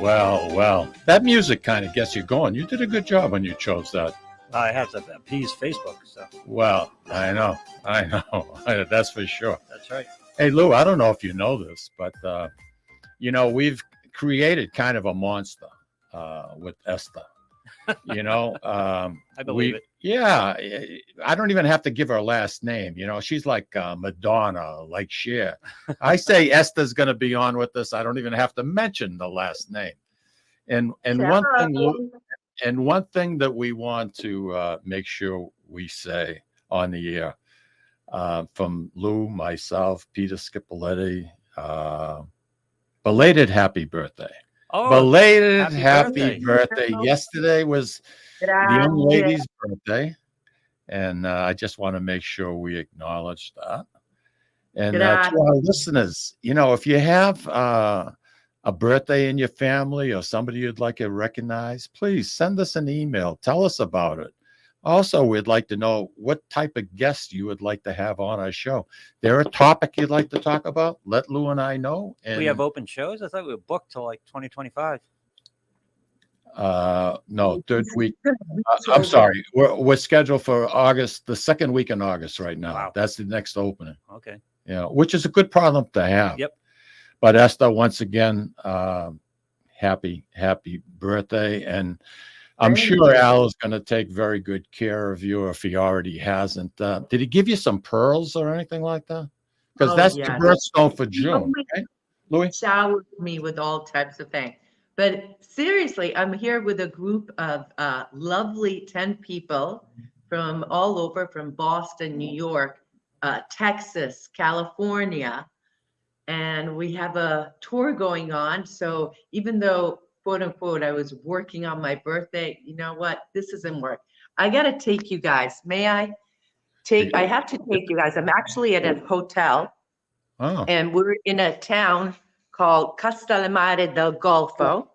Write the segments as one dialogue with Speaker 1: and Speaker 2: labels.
Speaker 1: Well. That music kind of gets you going. You did a good job when you chose that.
Speaker 2: I have to appease Facebook, so.
Speaker 1: Well, I know. That's for sure.
Speaker 2: That's right.
Speaker 1: Hey, Lou, I don't know if you know this, but, we've created kind of a monster with Eszter.
Speaker 2: I believe it.
Speaker 1: Yeah, I don't even have to give her last name. She's like Madonna, like Cher. I say Esther's going to be on with us. I don't even have to mention the last name. And one thing that we want to make sure we say on the air from Lou, myself, Peter Scipoletti, belated happy birthday.
Speaker 2: Oh,
Speaker 1: belated happy birthday. Yesterday was the young lady's birthday, and I just want to make sure we acknowledge that. And to our listeners, if you have a birthday in your family or somebody you'd like to recognize, please send us an email. Tell us about it. Also, we'd like to know what type of guests you would like to have on our show. There a topic you'd like to talk about? Let Lou and I know. And
Speaker 2: we have open shows? I thought we were booked till like 2025.
Speaker 1: No, third week. I'm sorry. We're scheduled for August, the second week in August right now.
Speaker 2: Wow.
Speaker 1: That's the next opening.
Speaker 2: Okay.
Speaker 1: Which is a good problem to have.
Speaker 2: Yep.
Speaker 1: But Eszter, once again, happy birthday. And I'm sure Al is going to take very good care of you if he already hasn't. Did he give you some pearls or anything like that? Because that's the birthstone for June, right? Louis?
Speaker 3: Showered me with all types of things. But seriously, I'm here with a group of lovely 10 people from all over, from Boston, New York, Texas, California. And we have a tour going on. So even though, quote unquote, I was working on my birthday, you know what? This isn't work. I got to take you guys. May I have to take you guys. I'm actually at a hotel.
Speaker 1: Oh.
Speaker 3: And we're in a town called Castellamare del Golfo,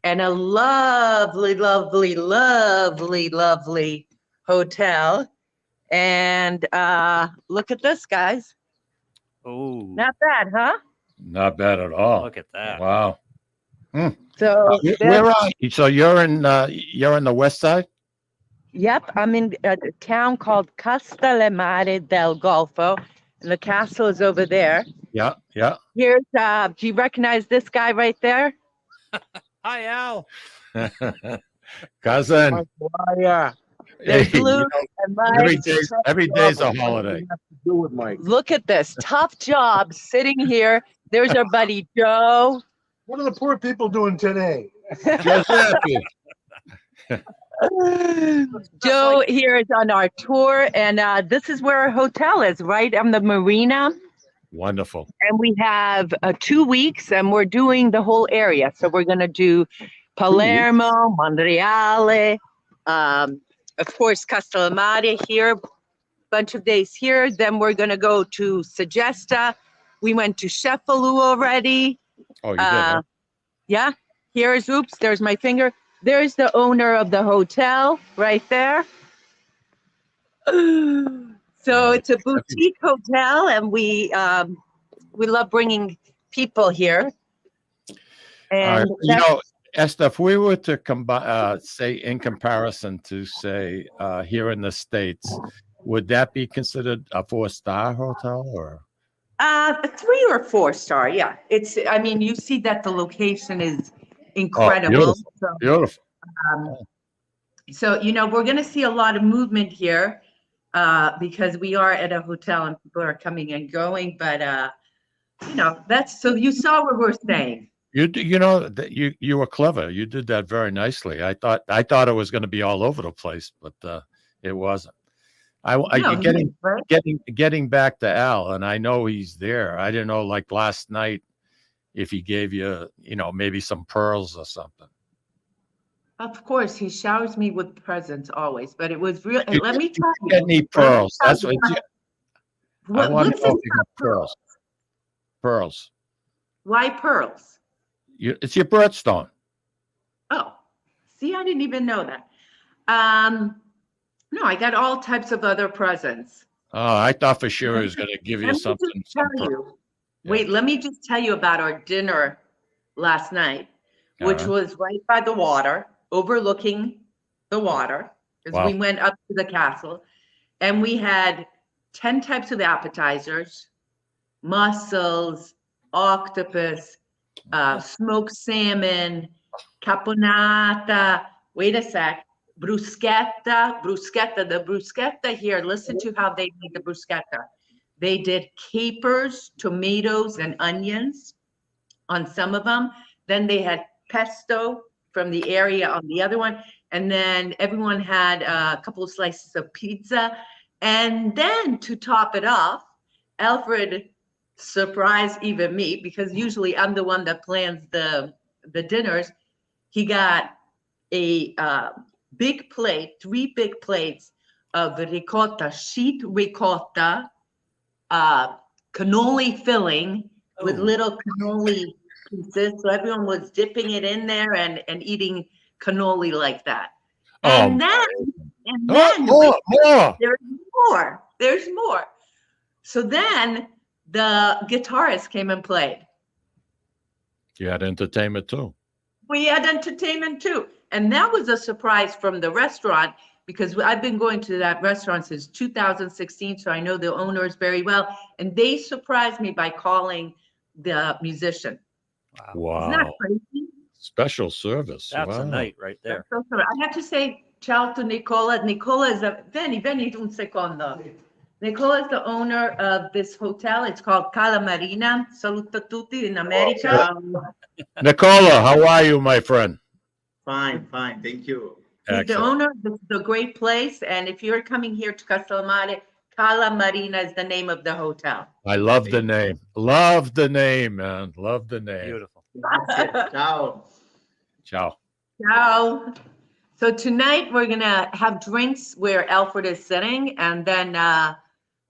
Speaker 3: and a lovely, lovely, lovely, lovely hotel. And look at this, guys.
Speaker 2: Oh,
Speaker 3: Not bad, huh?
Speaker 1: Not bad at all.
Speaker 2: Look at that.
Speaker 1: Wow.
Speaker 3: So
Speaker 1: where are you? So you're in the west side?
Speaker 3: Yep, I'm in a town called Castellamare del Golfo, and the castle is over there.
Speaker 1: Yeah.
Speaker 3: Here's do you recognize this guy right there?
Speaker 2: Hi, Al.
Speaker 1: Cousin.
Speaker 4: Yeah.
Speaker 3: There's Luke and Mike.
Speaker 1: Every day's a holiday.
Speaker 3: Look at this tough job sitting here. There's our buddy Joe.
Speaker 4: What are the poor people doing today?
Speaker 1: Just happy.
Speaker 3: Joe here is on our tour, and this is where our hotel is, right on the marina.
Speaker 1: Wonderful.
Speaker 3: And we have 2 weeks, and we're doing the whole area. So we're going to do Palermo, Monreale, of course, Castellamare here, bunch of days here. Then we're going to go to Segesta. We went to Cefalù already.
Speaker 1: Oh, you did, huh?
Speaker 3: Yeah. There's my finger. There's the owner of the hotel right there. So it's a boutique hotel, and we love bringing people here. And
Speaker 1: Eszter, if we were to say in comparison to say here in the States, would that be considered a 4-star hotel or?
Speaker 3: 3 or 4 star, yeah. You see that the location is incredible.
Speaker 1: Oh, beautiful.
Speaker 3: So, we're going to see a lot of movement here because we are at a hotel and people are coming and going. But, that's so you saw what we're saying.
Speaker 1: You were clever. You did that very nicely. I thought it was going to be all over the place, but it wasn't. Getting back to Al, and I know he's there. I didn't know, like last night, if he gave you, maybe some pearls or something.
Speaker 3: Of course, he showers me with presents always, but it was real. And let me tell you,
Speaker 1: get any pearls? That's what I want to know if you got pearls. Pearls.
Speaker 3: Why pearls?
Speaker 1: It's your birthstone.
Speaker 3: Oh, see, I didn't even know that. No, I got all types of other presents.
Speaker 1: Oh, I thought for sure he was going to give you something.
Speaker 3: Wait, let me just tell you about our dinner last night. which was right by the water, overlooking the water, because we went up to the castle, and we had 10 types of appetizers, mussels, octopus, smoked salmon, caponata, wait a sec, bruschetta, the bruschetta here, listen to how they made the bruschetta. They did capers, tomatoes, and onions on some of them. Then they had pesto from the area on the other one. And then everyone had a couple of slices of pizza. And then to top it off, Alfred surprised even me, because usually I'm the one that plans the dinners. He got a big plate, 3 big plates of ricotta, sheet ricotta, cannoli filling with little cannoli pieces. So everyone was dipping it in there and eating cannoli like that. And then
Speaker 1: more.
Speaker 3: There's more. So then the guitarist came and played.
Speaker 1: You had entertainment too.
Speaker 3: We had entertainment too. And that was a surprise from the restaurant, because I've been going to that restaurant since 2016. So I know the owners very well. And they surprised me by calling the musician.
Speaker 1: Wow.
Speaker 3: Isn't that crazy?
Speaker 1: Special service.
Speaker 2: That's a night right there.
Speaker 3: I have to say ciao to Nicola. Nicola is Vieni un secondo. Nicola is the owner of this hotel. It's called Cala Marina. Saluta tutti in America.
Speaker 1: Nicola, how are you, my friend?
Speaker 5: Fine. Thank you.
Speaker 3: He's the owner of the great place. And if you're coming here to Castellamare, Cala Marina is the name of the hotel.
Speaker 1: I love the name. Love the name, man. Love the name.
Speaker 2: Beautiful.
Speaker 5: Ciao.
Speaker 1: Ciao.
Speaker 3: Ciao. So tonight we're going to have drinks where Alfred is sitting, and then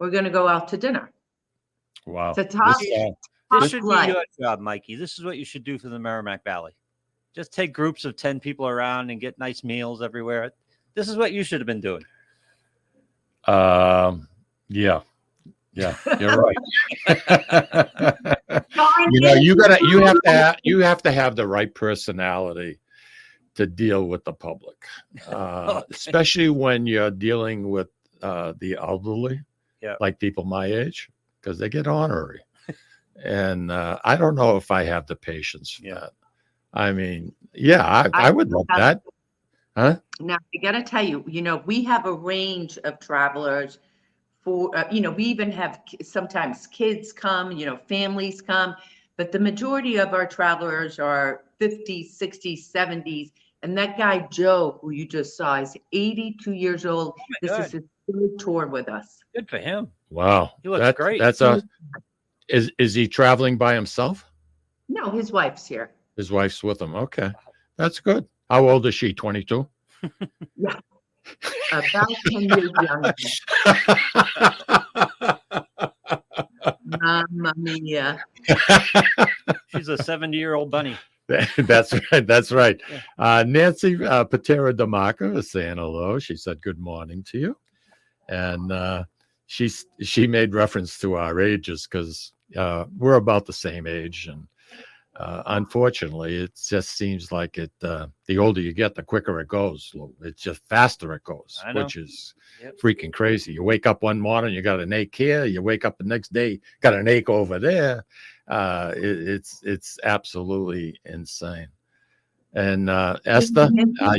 Speaker 3: we're going to go out to dinner.
Speaker 1: Wow.
Speaker 3: It's a top
Speaker 2: This should be
Speaker 3: flight.
Speaker 2: your job, Mikey. This is what you should do for the Merrimack Valley. Just take groups of 10 people around and get nice meals everywhere. This is what you should have been doing.
Speaker 1: Yeah, you're right. you have to have the right personality to deal with the public, especially when you're dealing with the elderly, like people my age, because they get ornery. And I don't know if I have the patience for that. I mean, I would love that. Huh?
Speaker 3: Now, I got to tell you, we have a range of travelers for, we even have sometimes kids come, families come, but the majority of our travelers are 50s, 60s, 70s. And that guy, Joe, who you just saw, is 82 years old. This is his third tour with us.
Speaker 2: Good for him.
Speaker 1: Wow.
Speaker 2: He looks great.
Speaker 1: Is he traveling by himself?
Speaker 3: No, his wife's here.
Speaker 1: His wife's with him. Okay. That's good. How old is she? 22?
Speaker 3: Yeah. About 10 years younger. Mamma mia.
Speaker 2: She's a 70-year-old bunny.
Speaker 1: That's right. That's right. Nancy Patera DeMarco is saying hello. She said good morning to you. And she made reference to our ages because we're about the same age. And unfortunately, it just seems like the older you get, the quicker it goes. It's just faster it goes, which is freaking crazy. You wake up one morning, you got an ache here. You wake up the next day, got an ache over there. It's absolutely insane. And Eszter,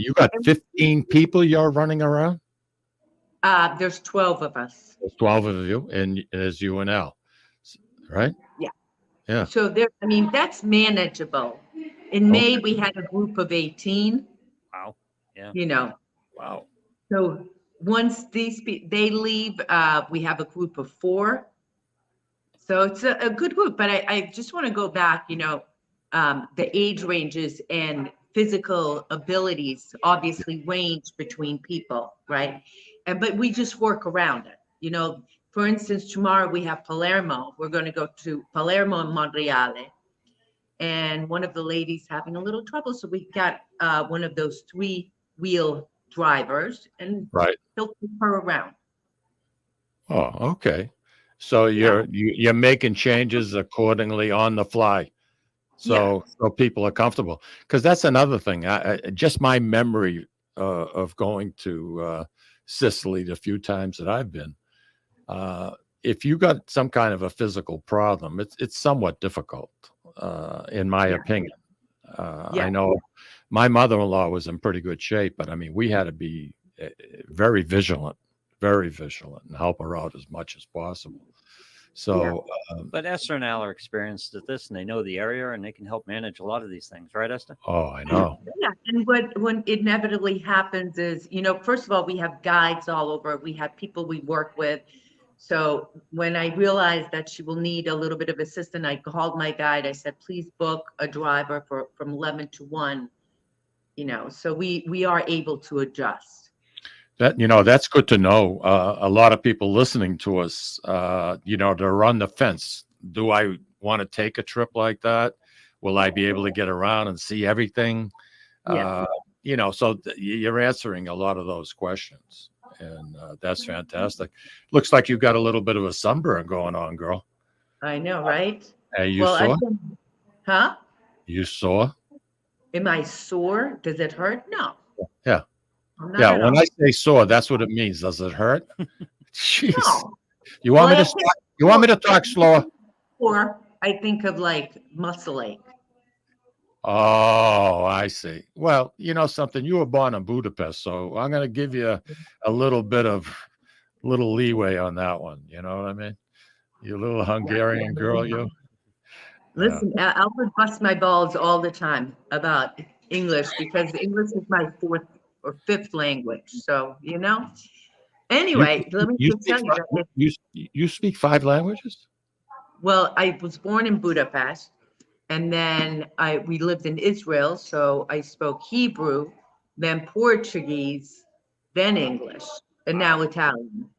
Speaker 1: you got 15 people you're running around?
Speaker 3: There's 12 of us.
Speaker 1: There's 12 of you, and there's you and Al, right? Yeah.
Speaker 3: So that's manageable. In May, we had a group of 18.
Speaker 2: Wow. Yeah.
Speaker 1: Wow.
Speaker 3: So once they leave, we have a group of 4. So it's a good group. But I just want to go back, the age ranges and physical abilities obviously range between people, right? But we just work around it. For instance, tomorrow we have Palermo. We're going to go to Palermo and Monreale. And one of the ladies having a little trouble. So we got one of those 3-wheel drivers, and he'll take her around.
Speaker 1: Oh, okay. So you're making changes accordingly on the fly so people are comfortable. Because that's another thing. Just my memory of going to Sicily the few times that I've been. If you got some kind of a physical problem, it's somewhat difficult, in my opinion. I know my mother-in-law was in pretty good shape, but I mean, we had to be very vigilant, and help her out as much as possible. So,
Speaker 2: But Esther and Al are experienced at this, and they know the area, and they can help manage a lot of these things, right, Esther?
Speaker 1: oh, I know.
Speaker 3: Yeah, and what inevitably happens is, first of all, we have guides all over. We have people we work with. So when I realized that she will need a little bit of assistance, I called my guide. I said, please book a driver from 11 to 1, so we are able to adjust.
Speaker 1: That's good to know. A lot of people listening to us, they're on the fence. Do I want to take a trip like that? Will I be able to get around and see everything?
Speaker 3: Yeah.
Speaker 1: So you're answering a lot of those questions, and that's fantastic. Looks like you got a little bit of a sunburn going on, girl.
Speaker 3: I know, right?
Speaker 1: Hey, you
Speaker 3: Well,
Speaker 1: sore?
Speaker 3: Huh?
Speaker 1: You sore?
Speaker 3: Am I sore? Does it hurt? No.
Speaker 1: Yeah.
Speaker 3: I'm not
Speaker 1: Yeah.
Speaker 3: at
Speaker 1: When
Speaker 3: all.
Speaker 1: I say sore, that's what it means. Does it hurt? Jeez.
Speaker 3: No.
Speaker 1: You want
Speaker 3: Well,
Speaker 1: me to talk? You want me to talk slower?
Speaker 3: Or I think of like muscle ache.
Speaker 1: Oh, I see. Well, you know something, you were born in Budapest, so I'm going to give you a little bit of little leeway on that one. You know what I mean? You little Hungarian girl, you.
Speaker 3: Listen, Albert busts my balls all the time about English because English is my fourth or fifth language. So, Anyway, let me just tell you that.
Speaker 1: You speak 5 languages?
Speaker 3: Well, I was born in Budapest, and then we lived in Israel, so I spoke Hebrew, then Portuguese, then English, and now Italian.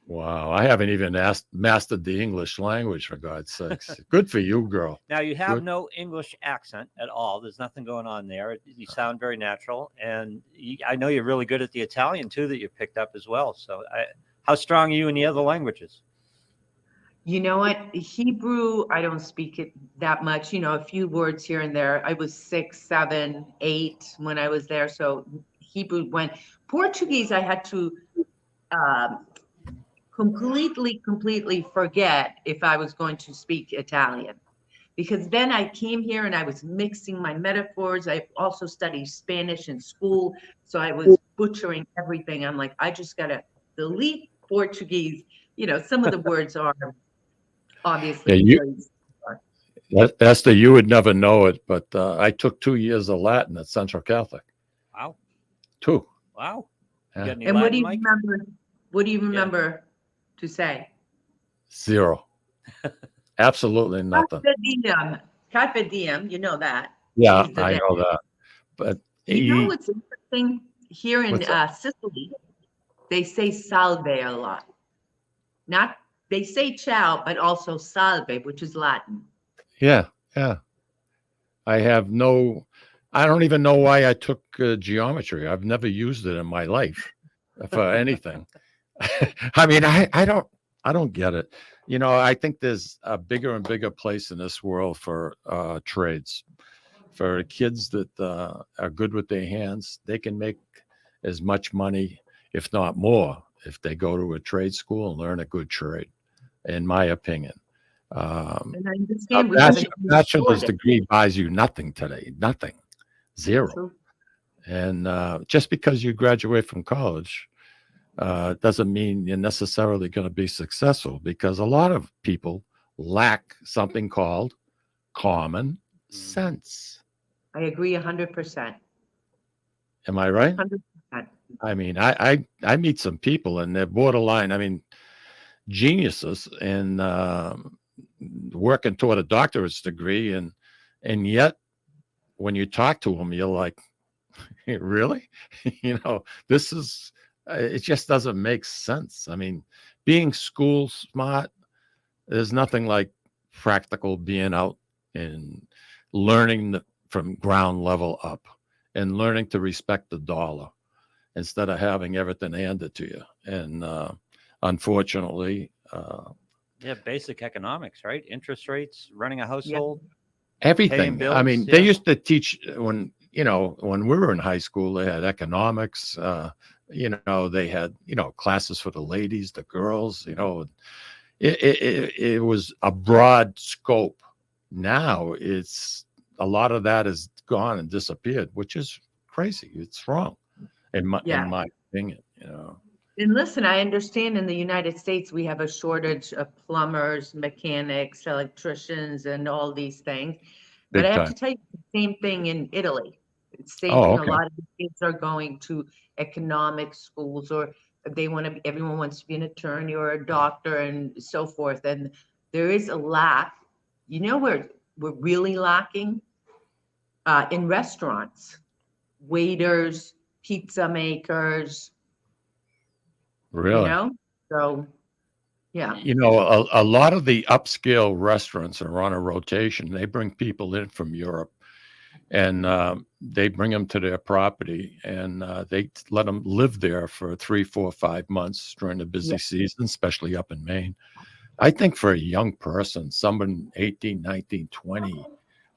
Speaker 1: Wow, I haven't even mastered the English language, for God's sakes. Good for you, girl.
Speaker 2: Now, you have
Speaker 1: Good.
Speaker 2: no English accent at all. There's nothing going on there. You sound very natural. And I know you're really good at the Italian, too, that you picked up as well. So how strong are you in the other languages?
Speaker 3: You know what? Hebrew, I don't speak it that much, a few words here and there. I was 6, 7, 8 when I was there. So Hebrew went. Portuguese, I had to completely forget if I was going to speak Italian. Because then I came here and I was mixing my metaphors. I also studied Spanish in school. So I was butchering everything. I'm like, I just got to delete Portuguese. Some of the words are obviously.
Speaker 1: Esther, you would never know it, but I took 2 years of Latin at Central Catholic.
Speaker 2: Wow.
Speaker 1: 2.
Speaker 2: Wow.
Speaker 1: Yeah.
Speaker 2: You got any
Speaker 3: And
Speaker 2: Latin, Mike?
Speaker 3: what do you remember to say?
Speaker 1: 0. Absolutely nothing.
Speaker 3: Carpe diem, you know that.
Speaker 1: Yeah, I know that. But
Speaker 3: what's interesting? Here in Sicily, they say salve a lot. They say ciao, but also salve, which is Latin.
Speaker 1: Yeah. I don't even know why I took geometry. I've never used it in my life for anything. I mean, I don't get it. I think there's a bigger and bigger place in this world for trades. For kids that are good with their hands, they can make as much money, if not more, if they go to a trade school and learn a good trade, in my opinion.
Speaker 3: And I understand
Speaker 1: a bachelor's degree buys you nothing today. Nothing. 0.
Speaker 3: True.
Speaker 1: And just because you graduate from college doesn't mean you're necessarily going to be successful, because a lot of people lack something called common sense.
Speaker 3: I agree 100%.
Speaker 1: Am I right?
Speaker 3: 100%.
Speaker 1: I mean, I meet some people and they're borderline, I mean, geniuses, and working toward a doctorate's degree, and yet when you talk to them, you're like, really? This is, it just doesn't make sense. I mean, being school smart, there's nothing like practical, being out and learning from ground level up, and learning to respect the dollar instead of having everything handed to you. And unfortunately,
Speaker 2: basic economics, right? Interest rates, running a household.
Speaker 1: everything. I
Speaker 2: bills,
Speaker 1: mean, they used to teach when we were in high school, they had economics. They had classes for the ladies, the girls. It was a broad scope. Now it's a lot of that is gone and disappeared, which is crazy. It's wrong, in my opinion.
Speaker 3: And listen, I understand in the United States we have a shortage of plumbers, mechanics, electricians, and all these things. But
Speaker 1: Big
Speaker 3: I have
Speaker 1: time.
Speaker 3: to tell you the same thing in Italy. It's same
Speaker 1: Oh,
Speaker 3: thing.
Speaker 1: okay.
Speaker 3: A lot of the kids are going to economic schools, or everyone wants to be an attorney or a doctor and so forth. And there is a lack. Where we're really lacking? In restaurants, waiters, pizza makers.
Speaker 1: Really?
Speaker 3: So yeah.
Speaker 1: A lot of the upscale restaurants are on a rotation. They bring people in from Europe, and they bring them to their property, and they let them live there for 3, 4, 5 months during the busy season, especially up in Maine. I think for a young person, someone 18, 19, 20,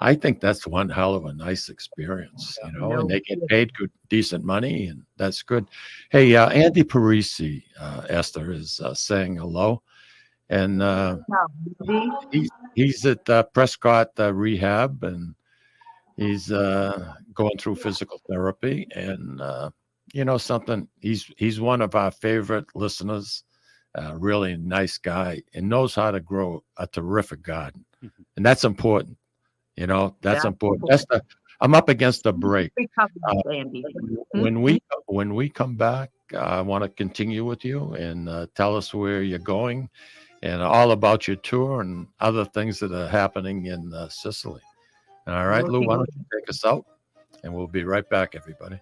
Speaker 1: I think that's one hell of a nice experience, and they get paid good, decent money, and that's good. Hey, Andy Parisi, Esther, is saying hello, and he's at Prescott Rehab, and he's going through physical therapy, and something. He's one of our favorite listeners. Really nice guy, and knows how to grow a terrific garden, and that's important. That's important. I'm up against the break. When we come back, I want to continue with you and tell us where you're going, and all about your tour and other things that are happening in Sicily. All right, Lou, why don't you take us out, and we'll be right back, everybody.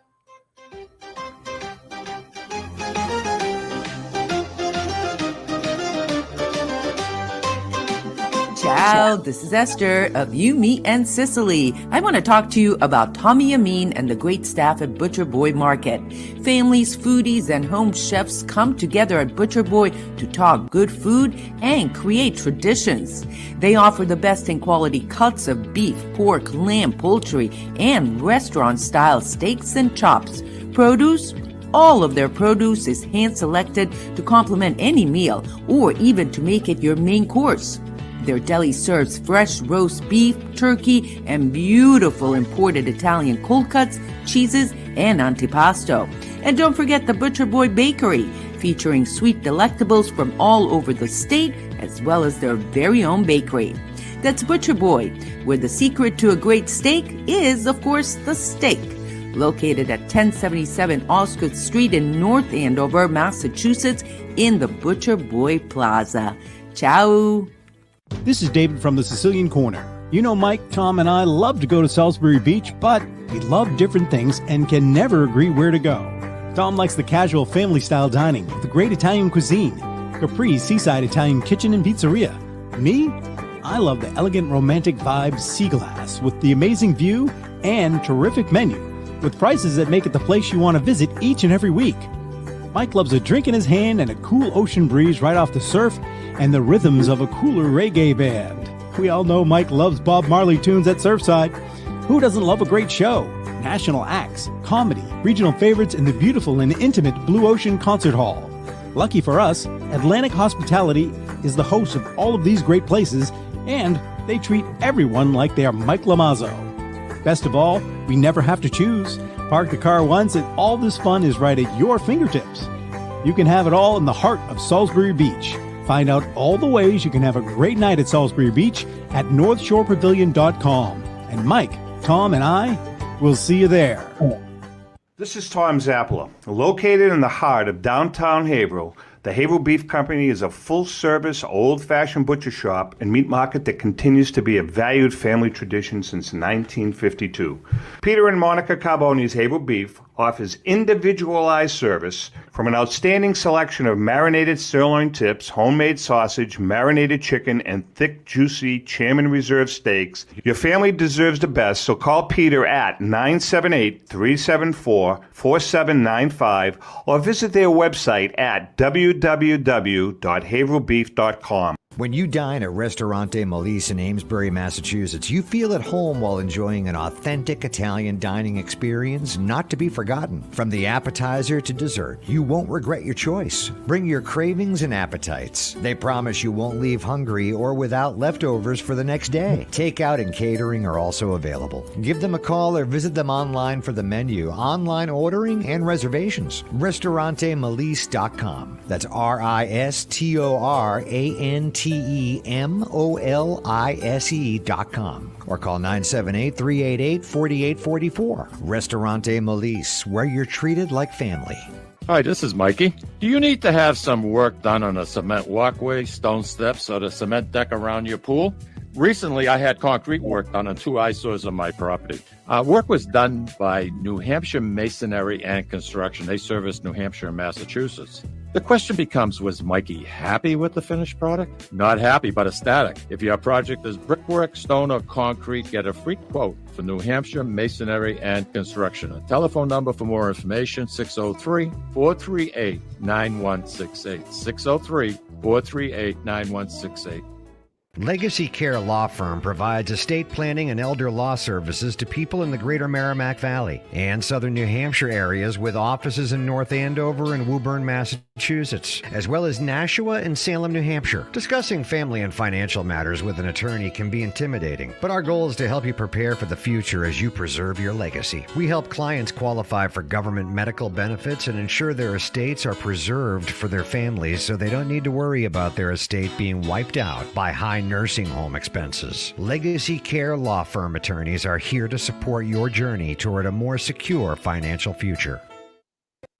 Speaker 6: Ciao, this is Eszter of You, Me, and Sicily. I want to talk to you about Tommy Amin and the great staff at Butcher Boy Market. Families, foodies, and home chefs come together at Butcher Boy to talk good food and create traditions. They offer the best in quality cuts of beef, pork, lamb, poultry, and restaurant-style steaks and chops. Produce? All of their produce is hand-selected to complement any meal or even to make it your main course. Their deli serves fresh roast beef, turkey, and beautiful imported Italian cold cuts, cheeses, and antipasto. And don't forget the Butcher Boy Bakery, featuring sweet delectables from all over the state, as well as their very own bakery. That's Butcher Boy, where the secret to a great steak is, of course, the steak. Located at 1077 Osgood Street in North Andover, Massachusetts, in the Butcher Boy Plaza. Ciao!
Speaker 7: This is David from the Sicilian Corner. Mike, Tom, and I love to go to Salisbury Beach, but we love different things and can never agree where to go. Tom likes the casual family-style dining with the great Italian cuisine, Capri's seaside Italian kitchen and pizzeria. Me? I love the elegant romantic vibe Sea Glass with the amazing view and terrific menu, with prices that make it the place you want to visit each and every week. Mike loves a drink in his hand and a cool ocean breeze right off the surf and the rhythms of a cooler reggae band. We all know Mike loves Bob Marley tunes at Surfside. Who doesn't love a great show? National acts, comedy, regional favorites in the beautiful and intimate Blue Ocean Concert Hall. Lucky for us, Atlantic Hospitality is the host of all of these great places, and they treat everyone like they are Mike Lamazzo. Best of all, we never have to choose. Park the car once and all this fun is right at your fingertips. You can have it all in the heart of Salisbury Beach. Find out all the ways you can have a great night at Salisbury Beach at northshorepavilion.com. And Mike, Tom, and I will see you there.
Speaker 8: This is Tom Zappala. Located in the heart of downtown Haverhill, the Haverhill Beef Company is a full-service, old-fashioned butcher shop and meat market that continues to be a valued family tradition since 1952. Peter and Monica Carboni's Haverhill Beef offers individualized service from an outstanding selection of marinated sirloin tips, homemade sausage, marinated chicken, and thick, juicy Chairman Reserve steaks. Your family deserves the best, so call Peter at 978-374-4795 or visit their website at www.haverhillbeef.com.
Speaker 9: When you dine at Ristorante Melisse in Amesbury, Massachusetts, you feel at home while enjoying an authentic Italian dining experience not to be forgotten. From the appetizer to dessert, you won't regret your choice. Bring your cravings and appetites. They promise you won't leave hungry or without leftovers for the next day. Takeout and catering are also available. Give them a call or visit them online for the menu, online ordering, and reservations. RistoranteMelisse.com. That's RistoranteMolise.com. Or call 978-388-4844. Ristorante Melisse, where you're treated like family.
Speaker 1: Hi, this is Mikey. Do you need to have some work done on a cement walkway, stone steps, or the cement deck around your pool? Recently, I had concrete work done on 2 eyesores on my property. Work was done by New Hampshire Masonry and Construction. They service New Hampshire and Massachusetts. The question becomes, was Mikey happy with the finished product? Not happy, but ecstatic. If your project is brickwork, stone, or concrete, get a free quote for New Hampshire Masonry and Construction. A telephone number for more information, 603-438-9168. 603-438-9168.
Speaker 9: Legacy Care Law Firm provides estate planning and elder law services to people in the greater Merrimack Valley and southern New Hampshire areas, with offices in North Andover and Woburn, Massachusetts, as well as Nashua and Salem, New Hampshire. Discussing family and financial matters with an attorney can be intimidating, but our goal is to help you prepare for the future as you preserve your legacy. We help clients qualify for government medical benefits and ensure their estates are preserved for their families so they don't need to worry about their estate being wiped out by high nursing home expenses. Legacy Care Law Firm attorneys are here to support your journey toward a more secure financial future.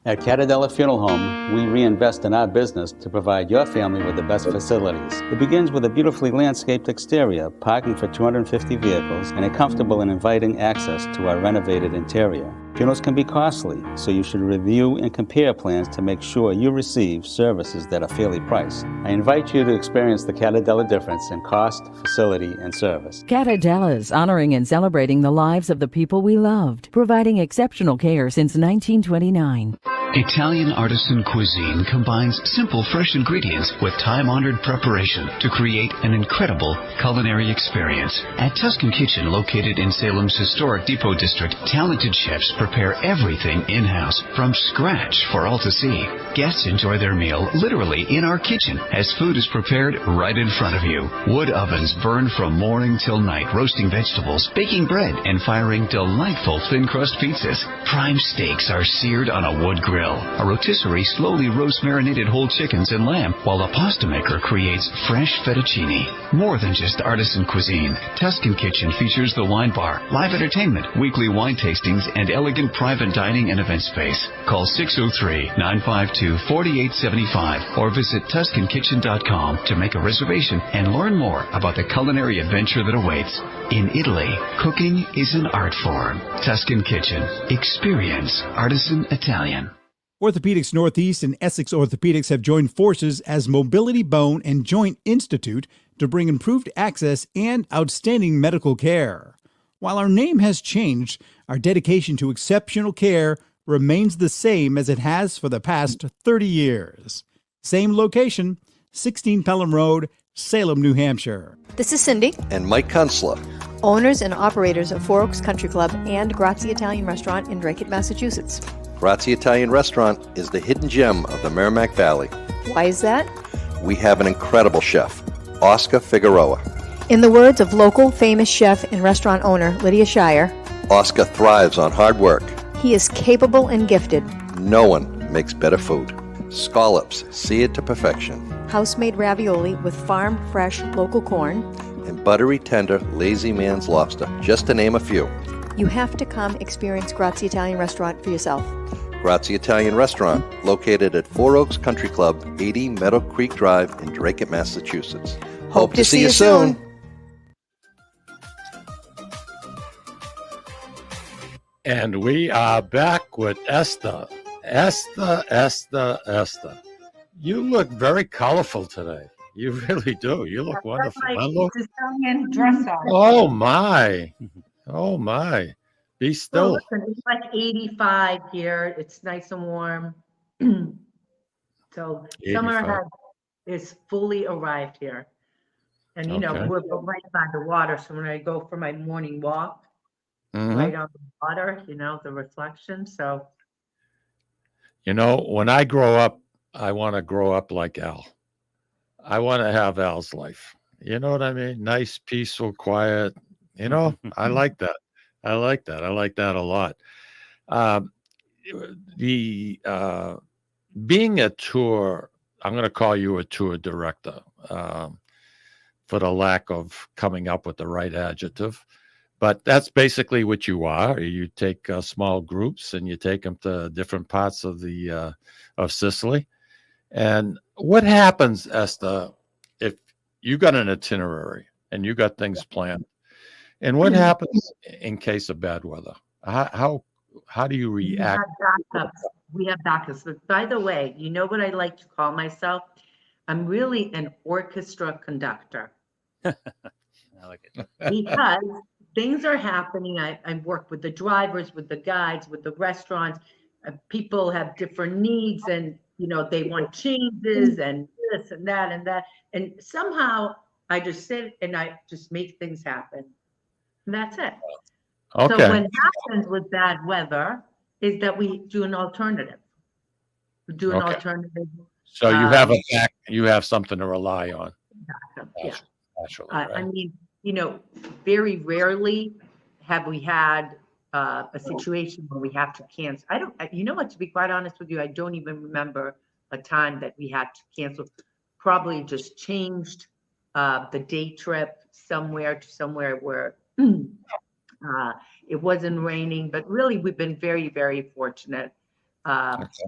Speaker 10: At Catadella Funeral Home, we reinvest in our business to provide your family with the best facilities. It begins with a beautifully landscaped exterior, parking for 250 vehicles, and a comfortable and inviting access to our renovated interior. Funerals can be costly, so you should review and compare plans to make sure you receive services that are fairly priced. I invite you to experience the Catadella difference in cost, facility, and service.
Speaker 6: Catadella's honoring and celebrating the lives of the people we loved, providing exceptional care since 1929.
Speaker 11: Italian artisan cuisine combines simple, fresh ingredients with time-honored preparation to create an incredible culinary experience. At Tuscan Kitchen, located in Salem's historic Depot District, talented chefs prepare everything in-house from scratch for all to see. Guests enjoy their meal literally in our kitchen as food is prepared right in front of you. Wood ovens burn from morning till night, roasting vegetables, baking bread, and firing delightful thin-crust pizzas. Prime steaks are seared on a wood grill. A rotisserie slowly roasts marinated whole chickens and lamb, while a pasta maker creates fresh fettuccine. More than just artisan cuisine, Tuscan Kitchen features the wine bar, live entertainment, weekly wine tastings, and elegant private dining and event space. Call 603-952-4875 or visit TuscanKitchen.com to make a reservation and learn more about the culinary adventure that awaits. In Italy, cooking is an art form. Tuscan Kitchen. Experience artisan Italian.
Speaker 7: Orthopedics Northeast and Essex Orthopedics have joined forces as Mobility Bone and Joint Institute to bring improved access and outstanding medical care. While our name has changed, our dedication to exceptional care remains the same as it has for the past 30 years. Same location, 16 Pelham Road, Salem, New Hampshire.
Speaker 12: This is Cindy
Speaker 13: and Mike Kunstler,
Speaker 12: owners and operators of Four Oaks Country Club and Grazie Italian Restaurant in Drake, Massachusetts.
Speaker 13: Grazie Italian Restaurant is the hidden gem of the Merrimack Valley.
Speaker 12: Why is that?
Speaker 13: We have an incredible chef, Oscar Figueroa.
Speaker 12: In the words of local famous chef and restaurant owner Lydia Shire,
Speaker 13: Oscar thrives on hard work.
Speaker 12: He is capable and gifted.
Speaker 13: No one makes better food. Scallops, seared to perfection.
Speaker 12: House-made ravioli with farm-fresh local corn.
Speaker 13: And buttery tender Lazy Man's lobster, just to name a few.
Speaker 12: You have to come experience Grazie Italian Restaurant for yourself.
Speaker 13: Grazie Italian Restaurant, located at Four Oaks Country Club, 80 Meadow Creek Drive in Drake, Massachusetts. Hope to see you soon.
Speaker 1: And we are back with Eszter. Eszter. You look very colorful today. You really do. You look wonderful.
Speaker 3: Sicilian dress on.
Speaker 1: Oh my. Oh my. Be still.
Speaker 3: Well, listen, it's like 85 here. It's nice and warm. So
Speaker 1: 85.
Speaker 3: summer is fully arrived here. And, you know,
Speaker 1: Okay.
Speaker 3: we're right by the water. So when I go for my morning walk,
Speaker 1: Mhm.
Speaker 3: right on the water, you know, the reflection. So,
Speaker 1: You know, when I grow up, I want to grow up like Al. I want to have Al's life. You know what I mean? Nice, peaceful, quiet. You know, I like that. I like that. I like that a lot. Um, the being a tour, I'm going to call you a tour director for the lack of coming up with the right adjective. But that's basically what you are. You take small groups and you take them to different parts of the of Sicily. And what happens, Esther, if you got an itinerary and you got things planned? And what happens in case of bad weather? How do you react?
Speaker 3: we have backups. But by the way, you know what I like to call myself? I'm really an orchestra conductor.
Speaker 2: I like it.
Speaker 3: Because things are happening. I work with the drivers, with the guides, with the restaurants. People have different needs and, you know, they want changes and this and that and that. And somehow I just sit and I just make things happen. And that's it.
Speaker 1: Okay.
Speaker 3: So what happens with bad weather is that we do an alternative. We do an
Speaker 1: Okay.
Speaker 3: alternative.
Speaker 1: So you have a back, you have something to rely on.
Speaker 3: Yeah.
Speaker 1: Naturally,
Speaker 3: I
Speaker 1: right?
Speaker 3: mean, you know, very rarely have we had a situation where we have to cancel. You know what, to be quite honest with you, I don't even remember a time that we had to cancel. Probably just changed the day trip somewhere to somewhere where it wasn't raining, but really we've been very, very fortunate.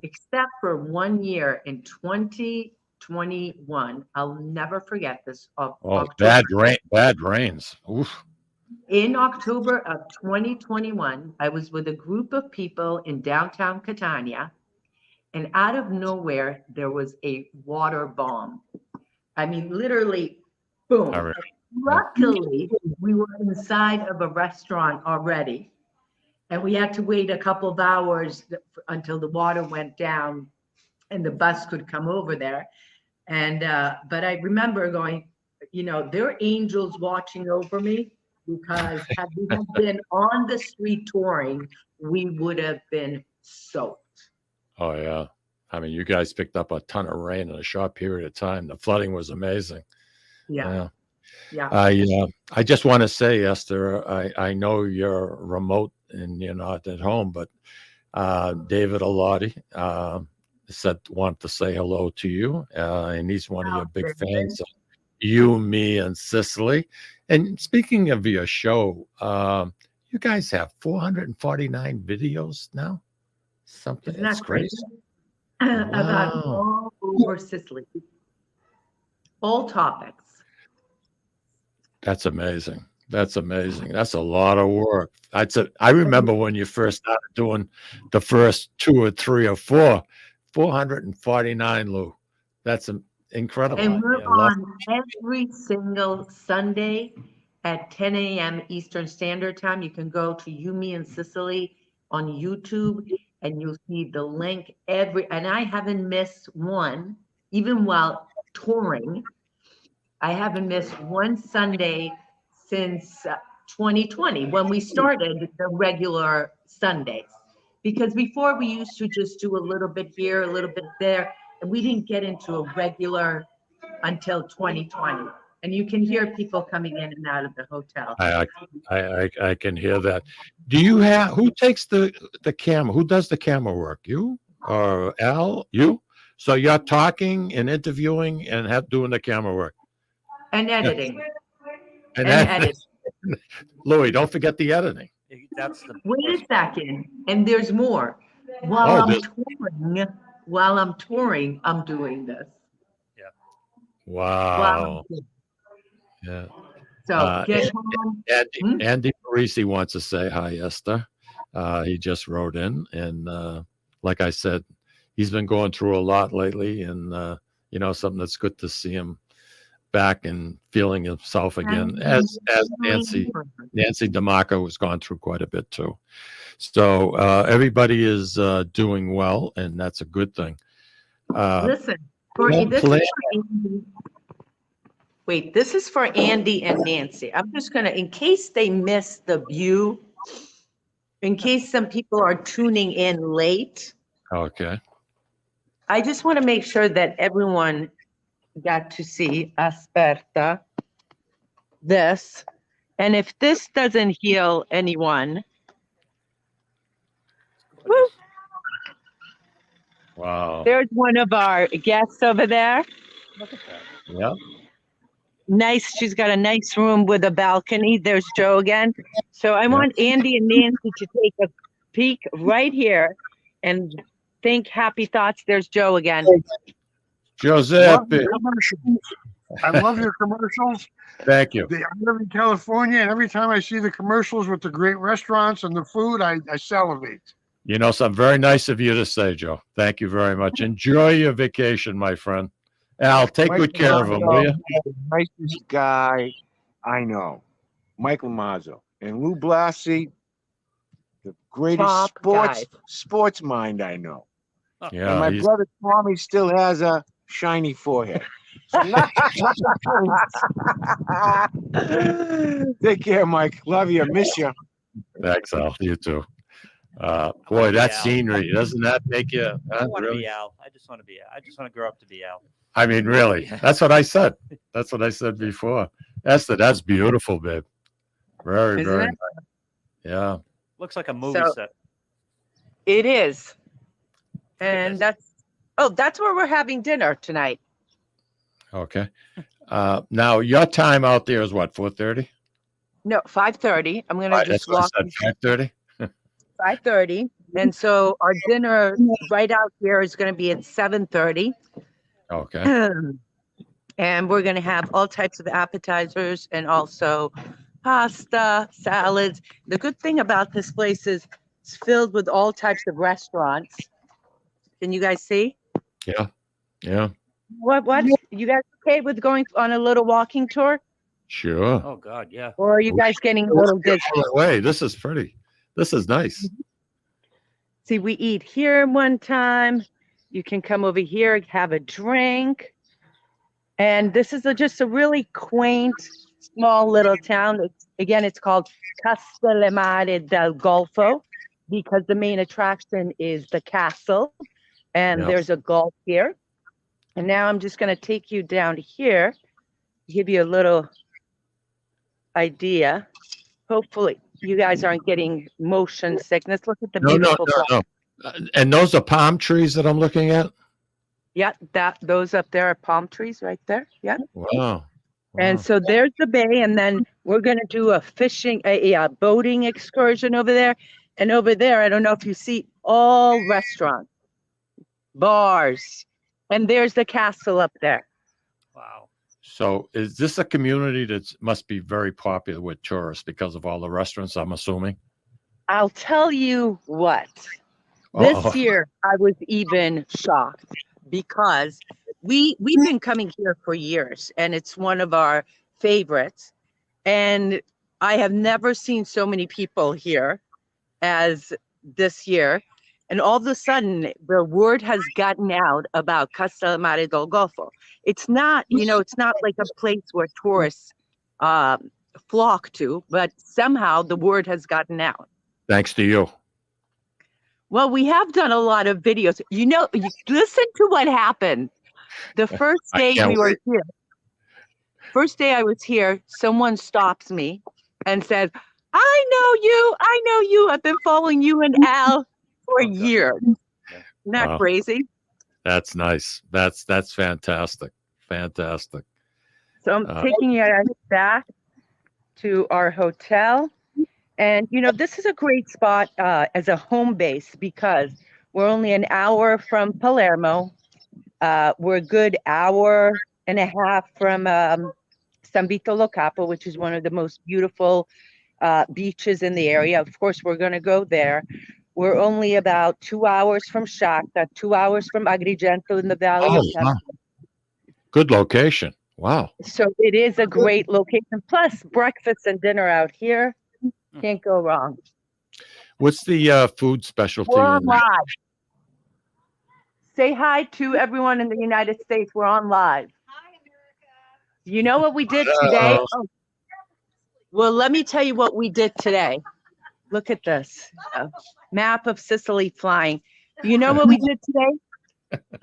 Speaker 3: Except for 1 year in 2021, I'll never forget this.
Speaker 1: Bad rains. Oof.
Speaker 3: In October of 2021, I was with a group of people in downtown Catania, and out of nowhere, there was a water bomb. I mean, literally, boom. Luckily, we were inside of a restaurant already, and we had to wait a couple of hours until the water went down and the bus could come over there. And but I remember going, you know, there are angels watching over me, because had we been on the street touring, we would have been soaked.
Speaker 1: Oh yeah. I mean, you guys picked up a ton of rain in a short period of time. The flooding was amazing.
Speaker 3: Yeah.
Speaker 1: I just want to say, Esther, I know you're remote and you're not at home, but David Allotti wanted to say hello to you, and he's one of your big fans of You, Me, and Sicily. And speaking of your show, you guys have 449 videos now. Something
Speaker 3: Isn't that
Speaker 1: that's crazy.
Speaker 3: About all over Sicily, all topics.
Speaker 1: That's amazing. That's amazing. That's a lot of work. I remember when you first started doing the first 2 or 3 or 4, 449, Lou. That's incredible.
Speaker 3: And we're on every single Sunday at 10 a.m. Eastern Standard Time. You can go to You, Me, and Sicily on YouTube, and you'll see the link and I haven't missed one, even while touring. I haven't missed one Sunday since 2020, when we started the regular Sundays. Because before we used to just do a little bit here, a little bit there, and we didn't get into a regular until 2020. And you can hear people coming in and out of the hotel.
Speaker 1: I can hear that. Who takes the camera? Who does the camera work? You or Al? You? So you're talking and interviewing and doing the camera work.
Speaker 3: And editing.
Speaker 1: And editing. Louis, don't forget the editing.
Speaker 3: Wait a second. And there's more. While I'm touring, I'm doing this.
Speaker 2: Yeah.
Speaker 1: Wow. Yeah.
Speaker 3: So get home.
Speaker 1: Andy Parisi wants to say hi, Esther. He just wrote in, and like I said, he's been going through a lot lately, and something that's good to see him back and feeling himself again. As Nancy DeMarco has gone through quite a bit too. So everybody is doing well, and that's a good thing.
Speaker 3: Listen, Wait, this is for Andy and Nancy. I'm just gonna, in case they miss the view, in case some people are tuning in late,
Speaker 1: Okay.
Speaker 3: I just want to make sure that everyone got to see Asperta, this. And if this doesn't heal anyone, woo,
Speaker 1: Wow.
Speaker 3: there's one of our guests over there.
Speaker 2: Look at that.
Speaker 1: Yeah.
Speaker 3: Nice. She's got a nice room with a balcony. There's Joe again. So I want Andy and Nancy to take a peek right here and think happy thoughts. There's Joe again.
Speaker 1: Giuseppe.
Speaker 4: I love your commercials.
Speaker 1: Thank you.
Speaker 4: I live in California, and every time I see the commercials with the great restaurants and the food, I salivate.
Speaker 1: You know, something very nice of you to say, Joe. Thank you very much. Enjoy your vacation, my friend. Al, take good care of him, will you?
Speaker 14: Nicest guy I know. Michael Mazzo. And Lou Blasi, the greatest
Speaker 3: Top
Speaker 14: sports mind I know.
Speaker 1: Yeah.
Speaker 14: And my brother Tommy still has a shiny forehead. So take care, Mike. Love you. Miss you.
Speaker 1: Thanks, Al. You too. Boy, that scenery, doesn't that make you
Speaker 2: I want to
Speaker 1: really?
Speaker 2: be Al. I just want to be Al. I just want to grow up to be Al.
Speaker 1: I mean, really, that's what I said. That's what I said before. Esther, that's beautiful, babe. Very,
Speaker 3: Isn't
Speaker 1: very
Speaker 3: it?
Speaker 1: nice. Yeah.
Speaker 2: Looks like a movie
Speaker 3: So-
Speaker 2: set.
Speaker 3: It is. And that's where we're having dinner tonight.
Speaker 1: Okay. Now your time out there is what, 4:30?
Speaker 3: No, 5:30. I'm going to
Speaker 1: That's
Speaker 3: just
Speaker 1: what I
Speaker 3: walk
Speaker 1: said, 5:30?
Speaker 3: 5:30. And so our dinner right out here is going to be at 7:30.
Speaker 1: Okay.
Speaker 3: And we're going to have all types of appetizers and also pasta, salads. The good thing about this place is it's filled with all types of restaurants. Can you guys see?
Speaker 1: Yeah. Yeah.
Speaker 3: What? You guys okay with going on a little walking tour?
Speaker 1: Sure.
Speaker 2: Oh God, yeah.
Speaker 3: Or are you guys getting a little dizzy?
Speaker 1: Wait, this is pretty. This is nice.
Speaker 3: See, we eat here one time. You can come over here, have a drink. And this is just a really quaint, small little town. It's called Castellamare del Golfo because the main attraction is the castle. And there's a golf here. And now I'm just going to take you down here, give you a little idea. Hopefully you guys aren't getting motion sickness. Look at the beautiful
Speaker 1: No. And those are palm trees that I'm looking at?
Speaker 3: Yeah, those up there are palm trees right there. Yeah.
Speaker 1: Wow.
Speaker 3: And so there's the bay, and then we're going to do a boating excursion over there. And over there, I don't know if you see all restaurants, bars, and there's the castle up there.
Speaker 2: Wow.
Speaker 1: So is this a community that must be very popular with tourists because of all the restaurants, I'm assuming?
Speaker 3: I'll tell you what. This
Speaker 1: Uh-oh.
Speaker 3: year, I was even shocked because we've been coming here for years, and it's one of our favorites. And I have never seen so many people here as this year. And all of a sudden, the word has gotten out about Castellamare del Golfo. It's not, it's not like a place where tourists flock to, but somehow the word has gotten out.
Speaker 1: Thanks to you.
Speaker 3: Well, we have done a lot of videos. Listen to what happened. The first day we were here, first day I was here, someone stops me and says, I know you. I've been following you and Al for years. Isn't that crazy?
Speaker 1: That's nice. That's fantastic. Fantastic.
Speaker 3: So I'm taking you guys back to our hotel. And, this is a great spot as a home base because we're only an hour from Palermo. We're a good hour and a half from San Vito Lo Capo, which is one of the most beautiful beaches in the area. Of course, we're going to go there. We're only about 2 hours from Sciacca, 2 hours from Agrigento in the Valley of Tempe.
Speaker 1: Wow. Good location. Wow.
Speaker 3: So it is a great location. Plus breakfast and dinner out here. Can't go wrong.
Speaker 1: What's the food specialty?
Speaker 3: We're on live. Say hi to everyone in the United States. We're on live. You know what we did today? Oh. Well, let me tell you what we did today. Look at this map of Sicily flying. You know what we did today?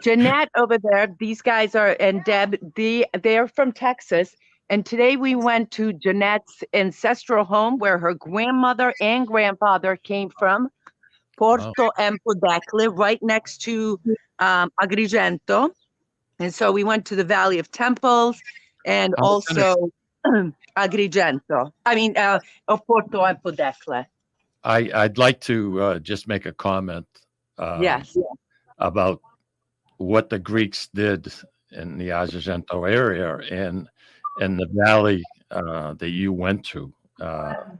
Speaker 3: Jeanette over there, these guys are, and Deb, they're from Texas. And today we went to Jeanette's ancestral home where her grandmother and grandfather came from, Porto Empedocle, right next to Agrigento. And so we went to the Valley of Temples and also Agrigento. I mean, Porto Empedocle.
Speaker 1: I'd like to just make a comment
Speaker 3: Yes.
Speaker 1: about what the Greeks did in the Agrigento area and the valley that you went to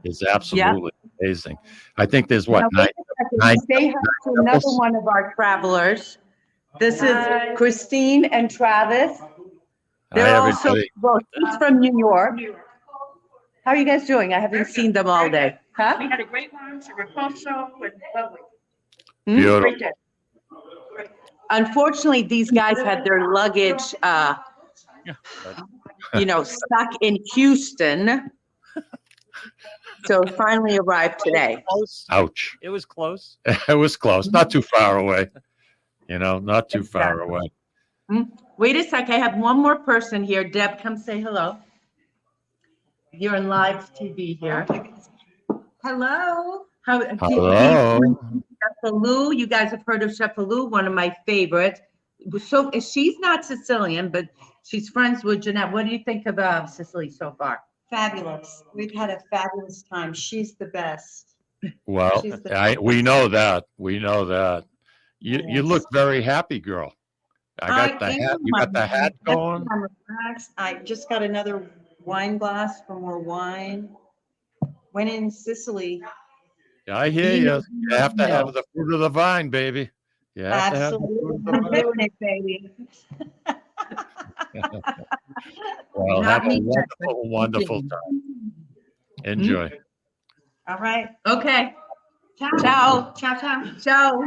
Speaker 1: is absolutely amazing. I think there's what,
Speaker 3: Now,
Speaker 1: nine
Speaker 3: say hi to another one of our travelers. This is Christine and Travis. They're also, well, he's from New York. How are you guys doing? I haven't seen them all day. Huh?
Speaker 15: We had a great lunch, a reposo, and lovely.
Speaker 1: Beautiful.
Speaker 15: Great day.
Speaker 3: Unfortunately, these guys had their luggage, stuck in Houston. So it finally arrived today.
Speaker 1: Ouch.
Speaker 2: It was close.
Speaker 1: It was close. Not too far away. Not too far away.
Speaker 3: Wait a sec. I have one more person here. Deb, come say hello. You're in live TV here.
Speaker 15: Hello.
Speaker 1: Hello.
Speaker 3: Chef Alou. You guys have heard of Chef Alou, one of my favorites. So she's not Sicilian, but she's friends with Jeanette. What do you think of Sicily so far?
Speaker 15: Fabulous. We've had a fabulous time. She's the best.
Speaker 1: Well, we know that. We know that. You look very happy, girl. I got the hat. You got the hat going.
Speaker 15: I'm relaxed. I just got another wine glass for more wine. When in Sicily.
Speaker 1: I hear you. You have to have the fruit of the vine, baby. You have to have the fruit of the
Speaker 15: I'm
Speaker 1: vine.
Speaker 15: doing it, baby.
Speaker 1: Well, have a wonderful, wonderful time. Enjoy.
Speaker 15: All right.
Speaker 3: Okay.
Speaker 15: Ciao. Ciao, ciao.
Speaker 3: Ciao.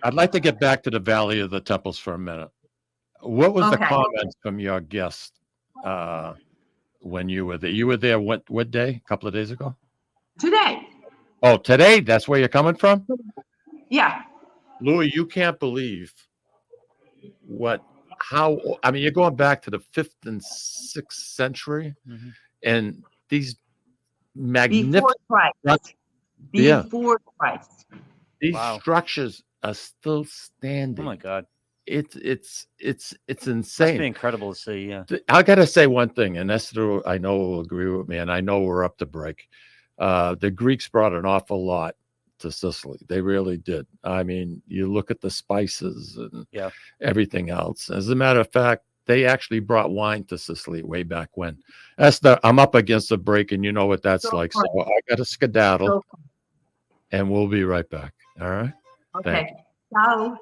Speaker 1: I'd like to get back to the Valley of the Temples for a minute. What was the
Speaker 3: Okay.
Speaker 1: comments from your guest when you were there? You were there what day? A couple of days ago?
Speaker 3: Today.
Speaker 1: Oh, today? That's where you're coming from?
Speaker 3: Yeah.
Speaker 1: Louis, you can't believe you're going back to the 5th and 6th century, and these magnificent
Speaker 3: Before Christ.
Speaker 1: These structures are still standing.
Speaker 2: Oh my God.
Speaker 1: It's insane.
Speaker 2: Must be incredible to see. Yeah.
Speaker 1: I got to say one thing, and Eszter, I know, will agree with me, and I know we're up to break. The Greeks brought an awful lot to Sicily. They really did. I mean, you look at the spices and everything else. As a matter of fact, they actually brought wine to Sicily way back when. Eszter, I'm up against a break, and you know what that's like. So I got to skedaddle, and we'll be right back. All right?
Speaker 3: Okay. Ciao.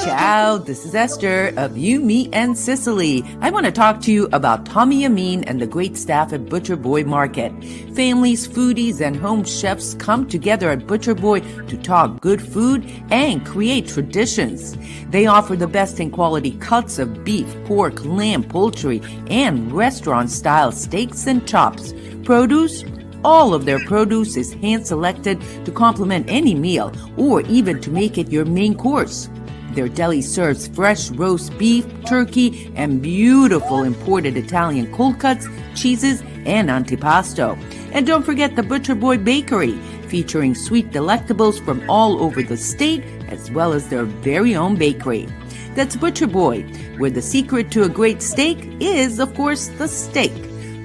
Speaker 6: Ciao, this is Eszter of You, Me, and Sicily. I want to talk to you about Tommy Amin and the great staff at Butcher Boy Market. Families, foodies, and home chefs come together at Butcher Boy to talk good food and create traditions. They offer the best in quality cuts of beef, pork, lamb, poultry, and restaurant-style steaks and chops. Produce? All of their produce is hand-selected to complement any meal or even to make it your main course. Their deli serves fresh roast beef, turkey, and beautiful imported Italian cold cuts, cheeses, and antipasto. And don't forget the Butcher Boy Bakery, featuring sweet delectables from all over the state, as well as their very own bakery. That's Butcher Boy, where the secret to a great steak is, of course, the steak.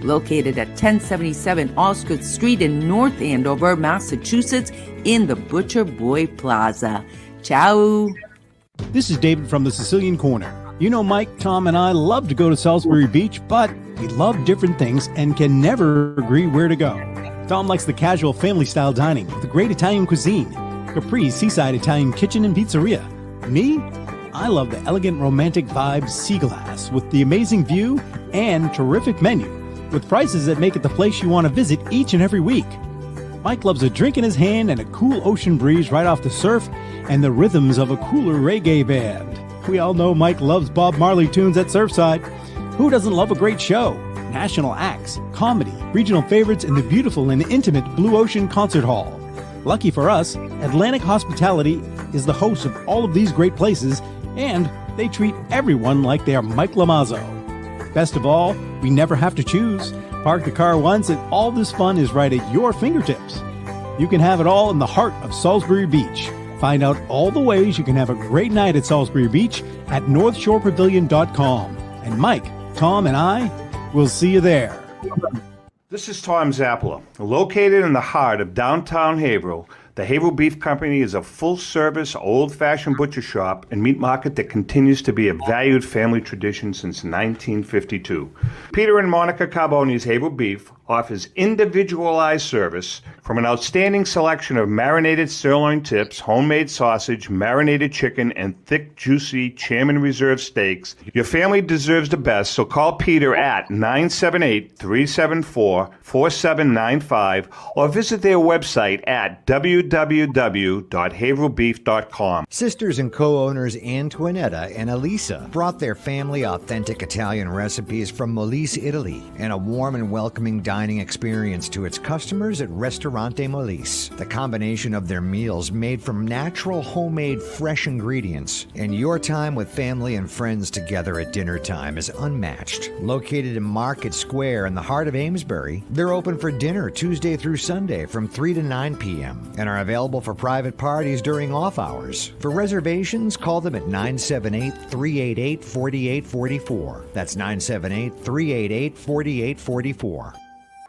Speaker 6: Located at 1077 Osgood Street in North Andover, Massachusetts, in the Butcher Boy Plaza. Ciao.
Speaker 7: This is David from the Sicilian Corner. You know, Mike, Tom, and I love to go to Salisbury Beach, but we love different things and can never agree where to go. Tom likes the casual family-style dining with a great Italian cuisine, Capri's seaside Italian kitchen and pizzeria. Me? I love the elegant romantic vibe Sea Glass with the amazing view and terrific menu with prices that make it the place you want to visit each and every week. Mike loves a drink in his hand and a cool ocean breeze right off the surf and the rhythms of a cooler reggae band. We all know Mike loves Bob Marley tunes at Surfside. Who doesn't love a great show? National acts, comedy, regional favorites in the beautiful and intimate Blue Ocean Concert Hall. Lucky for us, Atlantic Hospitality is the host of all of these great places, and they treat everyone like they are Mike Lamazzo. Best of all, we never have to choose. Park the car once and all this fun is right at your fingertips. You can have it all in the heart of Salisbury Beach. Find out all the ways you can have a great night at Salisbury Beach at northshorepavilion.com. And Mike, Tom, and I will see you there.
Speaker 8: This is Tom Zappala. Located in the heart of downtown Haverhill, the Haverhill Beef Company is a full-service, old-fashioned butcher shop and meat market that continues to be a valued family tradition since 1952. Peter and Monica Carboni's Haverhill Beef offers individualized service from an outstanding selection of marinated sirloin tips, homemade sausage, marinated chicken, and thick, juicy Chairman Reserve steaks. Your family deserves the best, so call Peter at 978-374-4795 or visit their website at www.haverhillbeef.com.
Speaker 9: Sisters and co-owners Antoinetta and Elisa brought their family authentic Italian recipes from Molise, Italy, and a warm and welcoming dining experience to its customers at Ristorante Molise. The combination of their meals made from natural, homemade, fresh ingredients, and your time with family and friends together at dinner time is unmatched. Located in Market Square in the heart of Amesbury, they're open for dinner Tuesday through Sunday from 3 to 9 p.m. and are available for private parties during off hours. For reservations, call them at 978-388-4844. That's 978-388-4844.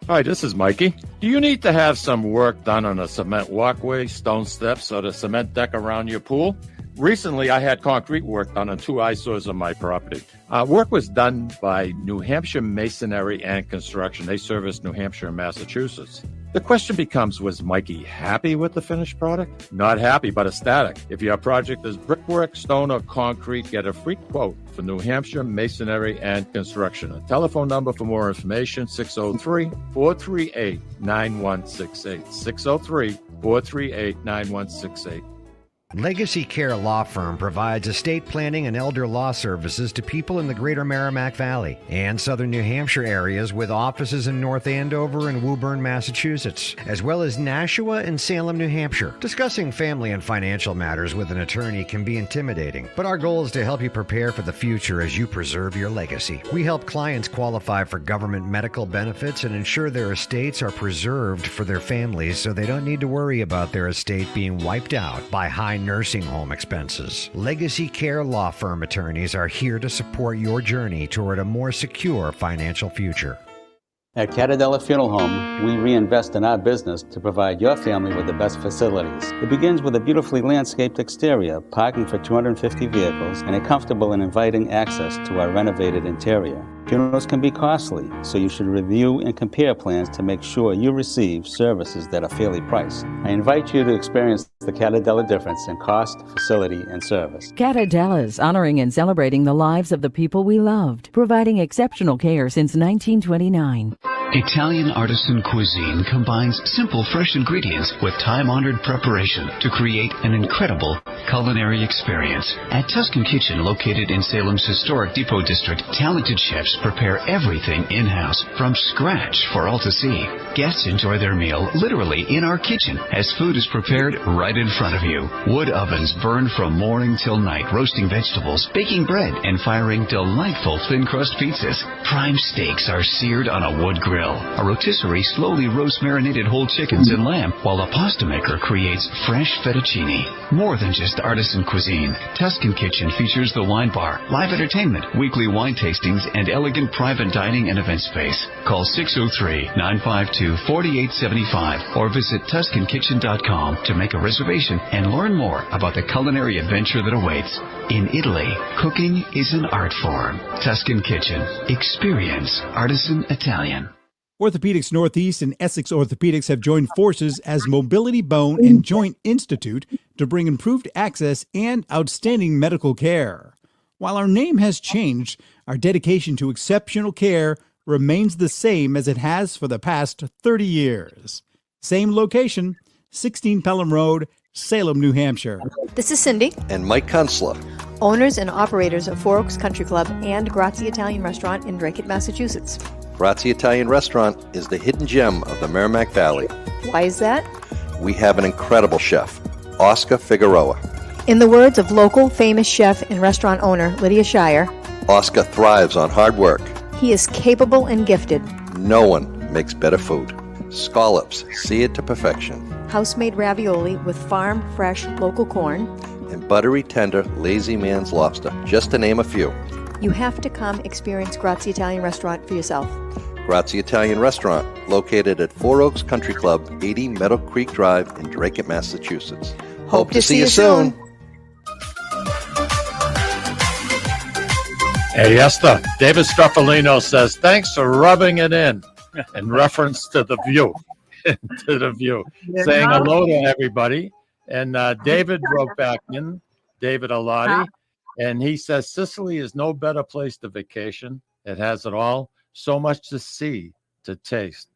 Speaker 1: Hi, this is Mikey. Do you need to have some work done on a cement walkway, stone steps, or the cement deck around your pool? Recently, I had concrete work done on 2 eyesores on my property. Work was done by New Hampshire Masonry and Construction. They service New Hampshire and Massachusetts. The question becomes, was Mikey happy with the finished product? Not happy, but ecstatic. If your project is brickwork, stone, or concrete, get a free quote for New Hampshire Masonry and Construction. A telephone number for more information, 603-438-9168. 603-438-9168.
Speaker 9: Legacy Care Law Firm provides estate planning and elder law services to people in the greater Merrimack Valley and southern New Hampshire areas with offices in North Andover and Woburn, Massachusetts, as well as Nashua and Salem, New Hampshire. Discussing family and financial matters with an attorney can be intimidating, but our goal is to help you prepare for the future as you preserve your legacy. We help clients qualify for government medical benefits and ensure their estates are preserved for their families so they don't need to worry about their estate being wiped out by high nursing home expenses. Legacy Care Law Firm attorneys are here to support your journey toward a more secure financial future.
Speaker 10: At Catadella Funeral Home, we reinvest in our business to provide your family with the best facilities. It begins with a beautifully landscaped exterior, parking for 250 vehicles, and a comfortable and inviting access to our renovated interior. Funerals can be costly, so you should review and compare plans to make sure you receive services that are fairly priced. I invite you to experience the Catadella difference in cost, facility, and service.
Speaker 6: Catadella's honoring and celebrating the lives of the people we loved, providing exceptional care since 1929.
Speaker 11: Italian artisan cuisine combines simple, fresh ingredients with time-honored preparation to create an incredible culinary experience. At Tuscan Kitchen, located in Salem's historic Depot District, talented chefs prepare everything in-house from scratch for all to see. Guests enjoy their meal literally in our kitchen as food is prepared right in front of you. Wood ovens burn from morning till night, roasting vegetables, baking bread, and firing delightful thin-crust pizzas. Prime steaks are seared on a wood grill. A rotisserie slowly roasts marinated whole chickens and lamb, while a pasta maker creates fresh fettuccine. More than just artisan cuisine, Tuscan Kitchen features the wine bar, live entertainment, weekly wine tastings, and elegant private dining and event space. Call 603-952-4875 or visit TuscanKitchen.com to make a reservation and learn more about the culinary adventure that awaits. In Italy, cooking is an art form. Tuscan Kitchen. Experience artisan Italian.
Speaker 7: Orthopedics Northeast and Essex Orthopedics have joined forces as Mobility Bone and Joint Institute to bring improved access and outstanding medical care. While our name has changed, our dedication to exceptional care remains the same as it has for the past 30 years. Same location, 16 Pelham Road, Salem, New Hampshire.
Speaker 12: This is Cindy,
Speaker 13: And Mike Kunstler.
Speaker 12: owners and operators of Four Oaks Country Club and Grazie Italian Restaurant in Drake, Massachusetts.
Speaker 13: Grazie Italian Restaurant is the hidden gem of the Merrimack Valley.
Speaker 12: Why is that?
Speaker 13: We have an incredible chef, Oscar Figueroa.
Speaker 12: In the words of local famous chef and restaurant owner Lydia Shire,
Speaker 13: Oscar thrives on hard work.
Speaker 12: he is capable and gifted.
Speaker 13: No one makes better food. Scallops, seared to perfection,
Speaker 12: House-made ravioli with farm fresh local corn.
Speaker 13: and buttery tender lazy man's lobster, just to name a few.
Speaker 12: You have to come experience Grazie Italian Restaurant for yourself.
Speaker 13: Grazie Italian Restaurant, located at Four Oaks Country Club, 80 Meadow Creek Drive in Drake, Massachusetts. Hope to see you soon.
Speaker 1: Hey, Esther, David Struffolino says, thanks for rubbing it in reference to the view, to the view, saying hello to everybody. And David wrote back in, David Alati, and he says, Sicily is no better place to vacation. It has it all. So much to see, to taste,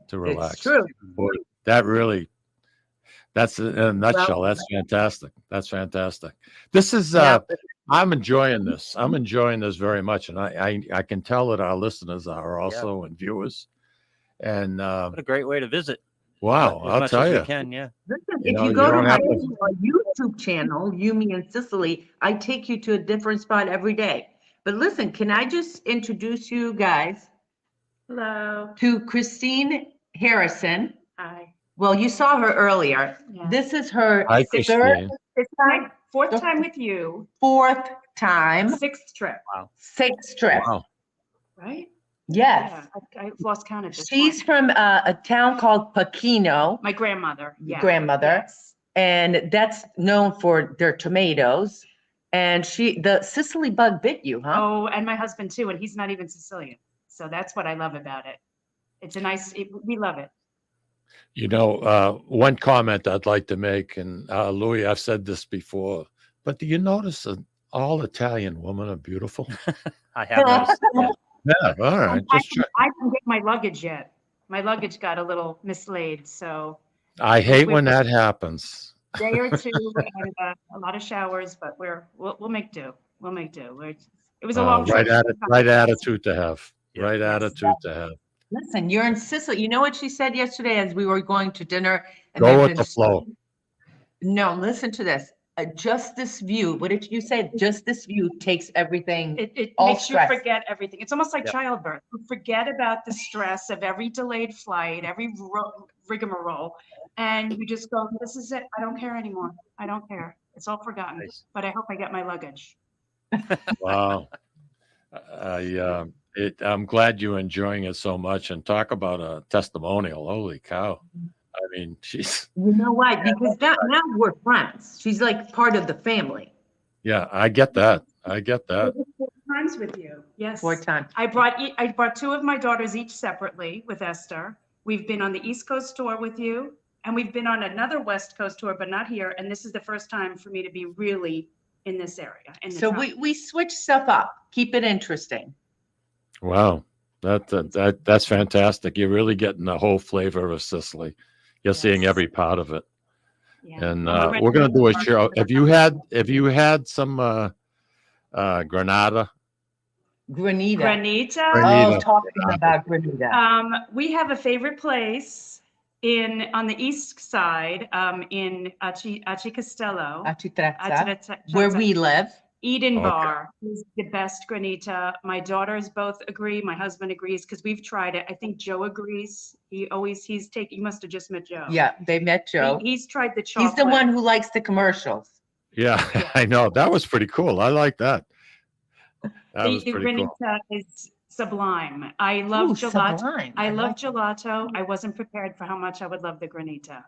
Speaker 1: to relax.
Speaker 3: It's true.
Speaker 1: Boy, that really, that's in a nutshell. That's fantastic. That's fantastic. This is, I'm enjoying this. I'm enjoying this very much. And I can tell that our listeners are also and viewers. And
Speaker 2: What a great way to visit.
Speaker 1: wow,
Speaker 2: As
Speaker 1: I'll
Speaker 2: much
Speaker 1: tell
Speaker 2: as we
Speaker 1: you.
Speaker 2: can, yeah.
Speaker 3: Listen,
Speaker 1: You
Speaker 3: if
Speaker 1: know,
Speaker 3: you
Speaker 1: you
Speaker 3: go to
Speaker 1: don't
Speaker 3: my
Speaker 1: have to-
Speaker 3: YouTube channel, You, Me, and Sicily, I take you to a different spot every day. But listen, can I just introduce you guys?
Speaker 16: Hello.
Speaker 3: To Christine Harrison.
Speaker 16: Hi.
Speaker 3: Well, you saw her earlier.
Speaker 16: Yeah.
Speaker 3: This is her
Speaker 1: Hi,
Speaker 3: third,
Speaker 1: Christine.
Speaker 16: It's my fourth time with you.
Speaker 3: fourth time,
Speaker 16: Sixth trip,
Speaker 3: sixth trip.
Speaker 1: Wow.
Speaker 16: right?
Speaker 3: Yes.
Speaker 16: Yeah, I've lost count at this
Speaker 3: She's
Speaker 16: point.
Speaker 3: from a town called Paquino,
Speaker 16: My grandmother. Yeah.
Speaker 3: grandmother,
Speaker 16: Yes.
Speaker 3: and that's known for their tomatoes. And the Sicily bug bit you, huh?
Speaker 16: Oh, and my husband too, and he's not even Sicilian. So that's what I love about it. It's a nice, we love it.
Speaker 1: You know, one comment I'd like to make, and Louis, I've said this before, but do you notice that all Italian women are beautiful?
Speaker 2: I have noticed. Yeah.
Speaker 1: Yeah, all right. Just check.
Speaker 16: I didn't get my luggage yet. My luggage got a little mislaid, so
Speaker 1: I hate when that happens.
Speaker 16: day or two and a lot of showers, but we'll make do. We'll make do. It was a long
Speaker 1: Right
Speaker 16: trip.
Speaker 1: right attitude to have.
Speaker 2: Yeah.
Speaker 1: Right attitude to have.
Speaker 3: Listen, you're in Sicily. You know what she said yesterday as we were going to dinner? And
Speaker 1: Go
Speaker 3: there'd
Speaker 1: with
Speaker 3: been
Speaker 1: the flow.
Speaker 3: No, listen to this. Just this view. What did you say? Just this view takes everything.
Speaker 16: It
Speaker 3: all
Speaker 16: makes
Speaker 3: stress.
Speaker 16: you forget everything. It's almost like
Speaker 1: Yeah.
Speaker 16: childbirth. You forget about the stress of every delayed flight, every rigmarole, and you just go, this is it. I don't care anymore. I don't care. It's all forgotten.
Speaker 2: Nice.
Speaker 16: But I hope I get my luggage.
Speaker 1: Wow. I'm glad you're enjoying it so much, and talk about a testimonial. Holy cow. I mean, she's,
Speaker 3: You know why? Because now we're friends. She's like part of the family.
Speaker 1: yeah, I get that. I get that.
Speaker 16: 4 times with you. Yes.
Speaker 3: 4 times.
Speaker 16: I brought 2 of my daughters each separately with Esther. We've been on the East Coast tour with you, and we've been on another West Coast tour, but not here. And this is the first time for me to be really in this area.
Speaker 3: So we switch stuff up. Keep it interesting.
Speaker 1: Wow. That's fantastic. You're really getting the whole flavor of Sicily. You're seeing every part of it.
Speaker 16: Yeah.
Speaker 1: And we're gonna do a show. Have you had some Granada?
Speaker 3: Granita.
Speaker 16: Granita.
Speaker 3: Oh, talking about Granita.
Speaker 16: We have a favorite place on the east side, in Aci Castello.
Speaker 3: Acitrezza, where we live.
Speaker 16: Eden
Speaker 1: Okay.
Speaker 16: Bar is the best granita. My daughters both agree. My husband agrees because we've tried it. I think Joe agrees. You must have just met Joe.
Speaker 3: Yeah, they met Joe.
Speaker 16: He's tried the chocolate.
Speaker 3: He's the one who likes the commercials.
Speaker 1: Yeah, I know. That was pretty cool. I like that. That was
Speaker 16: The
Speaker 1: pretty cool.
Speaker 16: granita is sublime. I love
Speaker 3: Ooh,
Speaker 16: gelato.
Speaker 3: sublime.
Speaker 16: I love
Speaker 3: like
Speaker 16: gelato. I wasn't prepared for how much I would love the granita.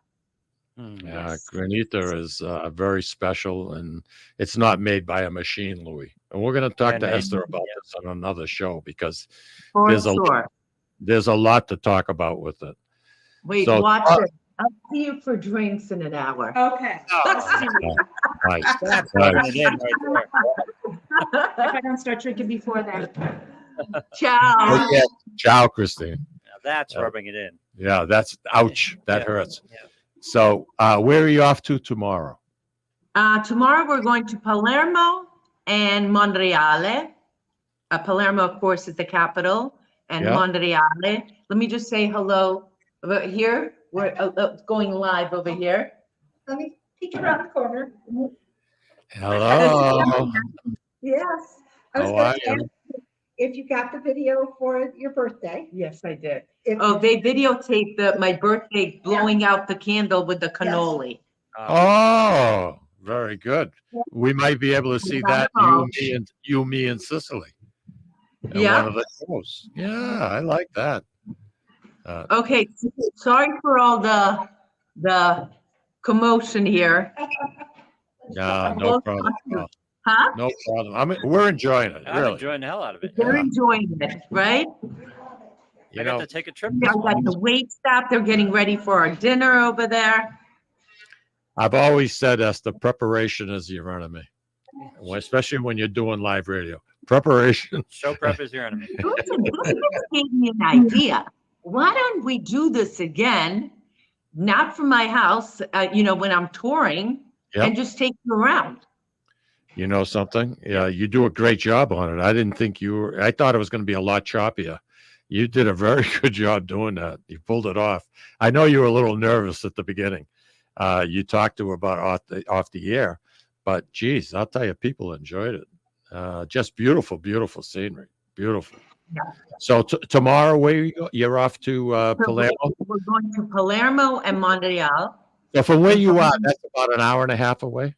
Speaker 1: Yeah, Granita is very special, and it's not made by a machine, Louis. And we're going to talk to
Speaker 2: Handmade.
Speaker 1: Esther about this on another show, because
Speaker 3: For
Speaker 1: there's
Speaker 3: sure.
Speaker 1: there's a lot to talk about with it.
Speaker 3: Wait,
Speaker 1: So,
Speaker 3: watch it. I'll see you for drinks in an hour.
Speaker 16: Okay.
Speaker 1: Nice.
Speaker 2: That's
Speaker 1: Nice.
Speaker 2: rubbing it in right there.
Speaker 16: If I don't start drinking before then.
Speaker 3: Ciao.
Speaker 1: Okay. Ciao, Christine.
Speaker 2: Now that's rubbing it in.
Speaker 1: Yeah, that's ouch. That
Speaker 2: Yeah.
Speaker 1: hurts.
Speaker 2: Yeah.
Speaker 1: So, where are you off to tomorrow?
Speaker 3: Tomorrow we're going to Palermo and Monreale. Palermo, of course, is the capital, and
Speaker 1: Yeah.
Speaker 3: Monreale. Let me just say hello over here. We're going live over here.
Speaker 15: Let me peek around the corner.
Speaker 1: Hello.
Speaker 15: Yes. I was
Speaker 1: How
Speaker 15: gonna
Speaker 1: are you?
Speaker 15: ask if you got the video for your birthday.
Speaker 3: Yes, I did.
Speaker 15: If-
Speaker 3: Oh, they videotaped my birthday blowing out the candle with the cannoli.
Speaker 1: Oh, very good. We might be able to see that you, me, and Sicily. In
Speaker 3: Yeah.
Speaker 1: one of the shows. Yeah, I like that.
Speaker 3: Okay, sorry for all the commotion here.
Speaker 1: Yeah, no problem.
Speaker 3: Huh?
Speaker 1: No problem. I mean, we're enjoying it.
Speaker 2: I'm
Speaker 1: Really.
Speaker 2: enjoying the hell out of it.
Speaker 3: They're enjoying it, right?
Speaker 1: You
Speaker 2: I got
Speaker 1: know,
Speaker 2: to take a trip.
Speaker 3: I got the wait staff. They're getting ready for our dinner over there.
Speaker 1: I've always said, Esther, preparation is your enemy, especially when you're doing live radio. Preparation.
Speaker 2: Show prep is your enemy.
Speaker 3: Listen, this just gave me an idea. Why don't we do this again? Not from my house, when I'm touring,
Speaker 1: Yep.
Speaker 3: and just take you around.
Speaker 1: You know something? Yeah, you do a great job on it. I didn't think I thought it was going to be a lot choppier. You did a very good job doing that. You pulled it off. I know you were a little nervous at the beginning. You talked to her about off the air, but geez, I'll tell you, people enjoyed it. Just beautiful, beautiful scenery. Beautiful.
Speaker 3: Yeah.
Speaker 1: So tomorrow, where you're off to Palermo?
Speaker 3: We're going to Palermo and Monreale,
Speaker 1: So from where you are, that's about an hour and a half away.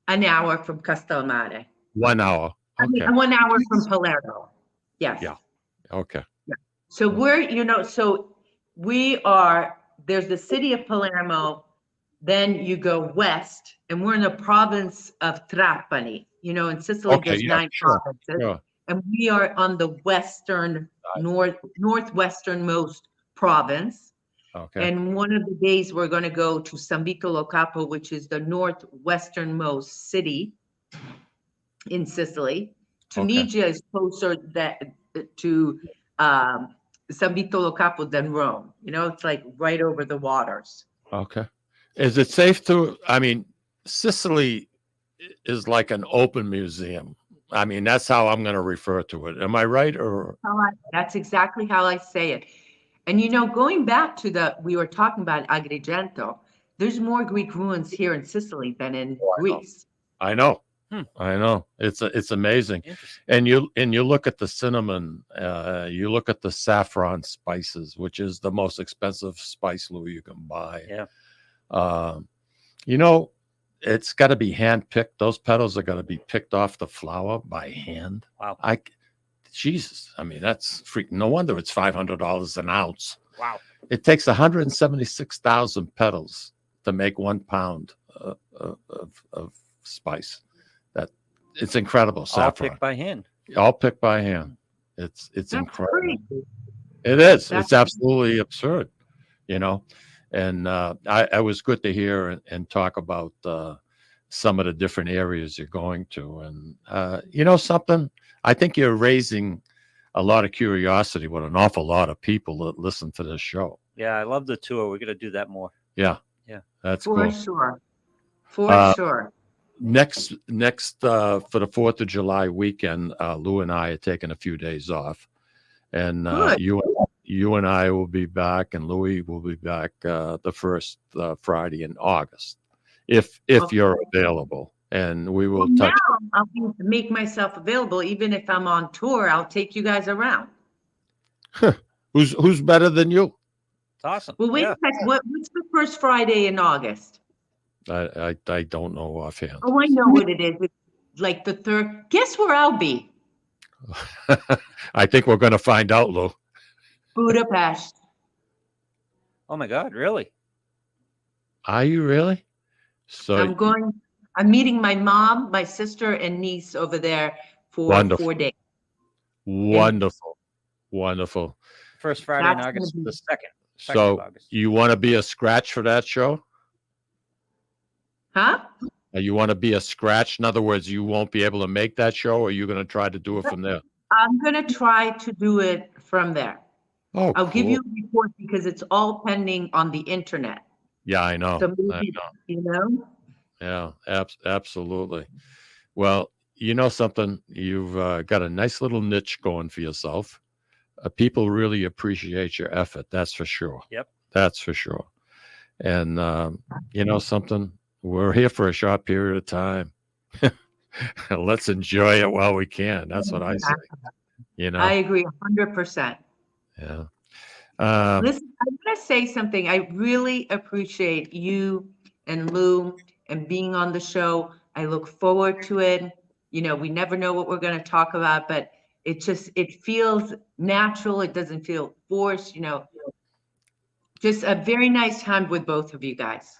Speaker 3: an hour from Castellamare.
Speaker 1: 1 hour.
Speaker 3: I mean,
Speaker 1: Okay.
Speaker 3: 1 hour from Palermo. Yes.
Speaker 1: Yeah. Okay.
Speaker 3: So there's the city of Palermo, then you go west, and we're in the province of Trapani. In Sicily,
Speaker 1: Okay,
Speaker 3: there's
Speaker 1: yeah,
Speaker 3: 9
Speaker 1: sure,
Speaker 3: provinces.
Speaker 1: sure.
Speaker 3: And we are on the northwesternmost province.
Speaker 1: Okay.
Speaker 3: And one of the days we're going to go to San Vito lo Capo, which is the northwesternmost city in Sicily. Tunisia is closer to San Vito lo Capo than Rome. It's like right over the waters.
Speaker 1: Okay. Is it safe to? I mean, Sicily is like an open museum. I mean, that's how I'm going to refer to it. Am I right? Or
Speaker 3: That's exactly how I say it. And going back to we were talking about Agrigento, there's more Greek ruins here in Sicily than in Greece.
Speaker 1: I know. I know. It's amazing. And you look at the cinnamon, you look at the saffron spices, which is the most expensive spice, Louis, you can buy.
Speaker 2: Yeah.
Speaker 1: It's got to be hand picked. Those petals are going to be picked off the flower by hand.
Speaker 2: Wow.
Speaker 1: Jesus. I mean, that's freaking. No wonder it's $500 an ounce.
Speaker 2: Wow.
Speaker 1: It takes 176,000 petals to make 1 pound of spice. It's incredible.
Speaker 2: All
Speaker 1: Saffron.
Speaker 2: picked by hand.
Speaker 1: All picked by hand. It's
Speaker 3: That's
Speaker 1: incredible.
Speaker 3: crazy.
Speaker 1: It is.
Speaker 3: That's
Speaker 1: It's absolutely absurd. And I was good to hear and talk about some of the different areas you're going to. And something, I think you're raising a lot of curiosity with an awful lot of people that listen to this show.
Speaker 2: Yeah, I love the tour. We're going to do that more.
Speaker 1: Yeah.
Speaker 2: Yeah.
Speaker 1: That's
Speaker 3: For
Speaker 1: cool.
Speaker 3: sure. For sure.
Speaker 1: Next for the 4th of July weekend, Lou and I are taking a few days off. And you and I will be back, and Louis will be back the first Friday in August, if you're available. And we will touch.
Speaker 3: Now I'll make myself available, even if I'm on tour. I'll take you guys around.
Speaker 1: Who's better than you?
Speaker 2: It's awesome.
Speaker 3: Well, wait a second. What's the first Friday in August?
Speaker 1: I don't know offhand.
Speaker 3: Oh, I know what it is. It's like the 3rd. Guess where I'll be?
Speaker 1: I think we're going to find out, Lou.
Speaker 3: Budapest.
Speaker 2: Oh my God, really?
Speaker 1: Are you really? So
Speaker 3: I'm meeting my mom, my sister, and niece over there for
Speaker 1: Wonderful.
Speaker 3: 4 days.
Speaker 1: Wonderful. Wonderful.
Speaker 2: First Friday in
Speaker 3: That's gonna
Speaker 2: August,
Speaker 3: be-
Speaker 2: the second.
Speaker 1: So
Speaker 2: of August.
Speaker 1: you want to be a scratch for that show?
Speaker 3: Huh?
Speaker 1: You want to be a scratch? In other words, you won't be able to make that show, or you're going to try to do it from there?
Speaker 3: I'm gonna try to do it from there.
Speaker 1: Oh,
Speaker 3: I'll give
Speaker 1: cool.
Speaker 3: you a report because it's all pending on the internet.
Speaker 1: Yeah, I know.
Speaker 3: So
Speaker 1: I
Speaker 3: maybe,
Speaker 1: know.
Speaker 3: you know,
Speaker 1: Yeah, absolutely. Well, you know something? You've got a nice little niche going for yourself. People really appreciate your effort. That's for sure.
Speaker 2: Yep.
Speaker 1: That's for sure. And you know something? We're here for a short period of time. Let's enjoy it while we can. That's what I say. You know?
Speaker 3: I agree 100%.
Speaker 1: Yeah.
Speaker 3: Listen, I'm going to say something. I really appreciate you and Lou and being on the show. I look forward to it. You know, we never know what we're going to talk about, but it feels natural. It doesn't feel forced, you know. Just a very nice time with both of you guys.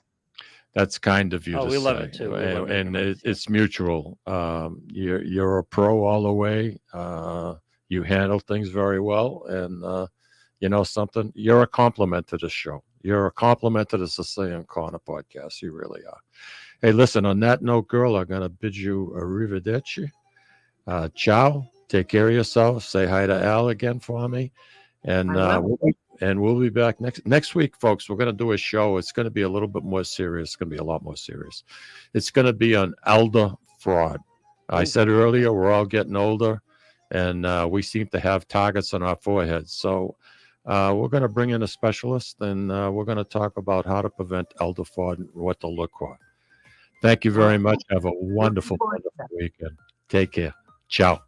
Speaker 1: That's kind of you to
Speaker 2: we
Speaker 1: say.
Speaker 2: love it too. We love
Speaker 1: And
Speaker 2: it.
Speaker 1: it's mutual. You're a pro all the way. You handle things very well. And you know something? You're a compliment to the show. You're a compliment to the Sicilian Corner podcast. You really are. Hey, listen, on that note, girl, I'm going to bid you arrivederci. Ciao. Take care of yourself. Say hi to Al again for me. And we'll be back next week, folks. We're going to do a show. It's going to be a little bit more serious. It's going to be a lot more serious. It's going to be on elder fraud. I said earlier, we're all getting older, and we seem to have targets on our foreheads. So we're going to bring in a specialist, and we're going to talk about how to prevent elder fraud and what to look for. Thank you very much. Have a wonderful, wonderful weekend. Take care. Ciao.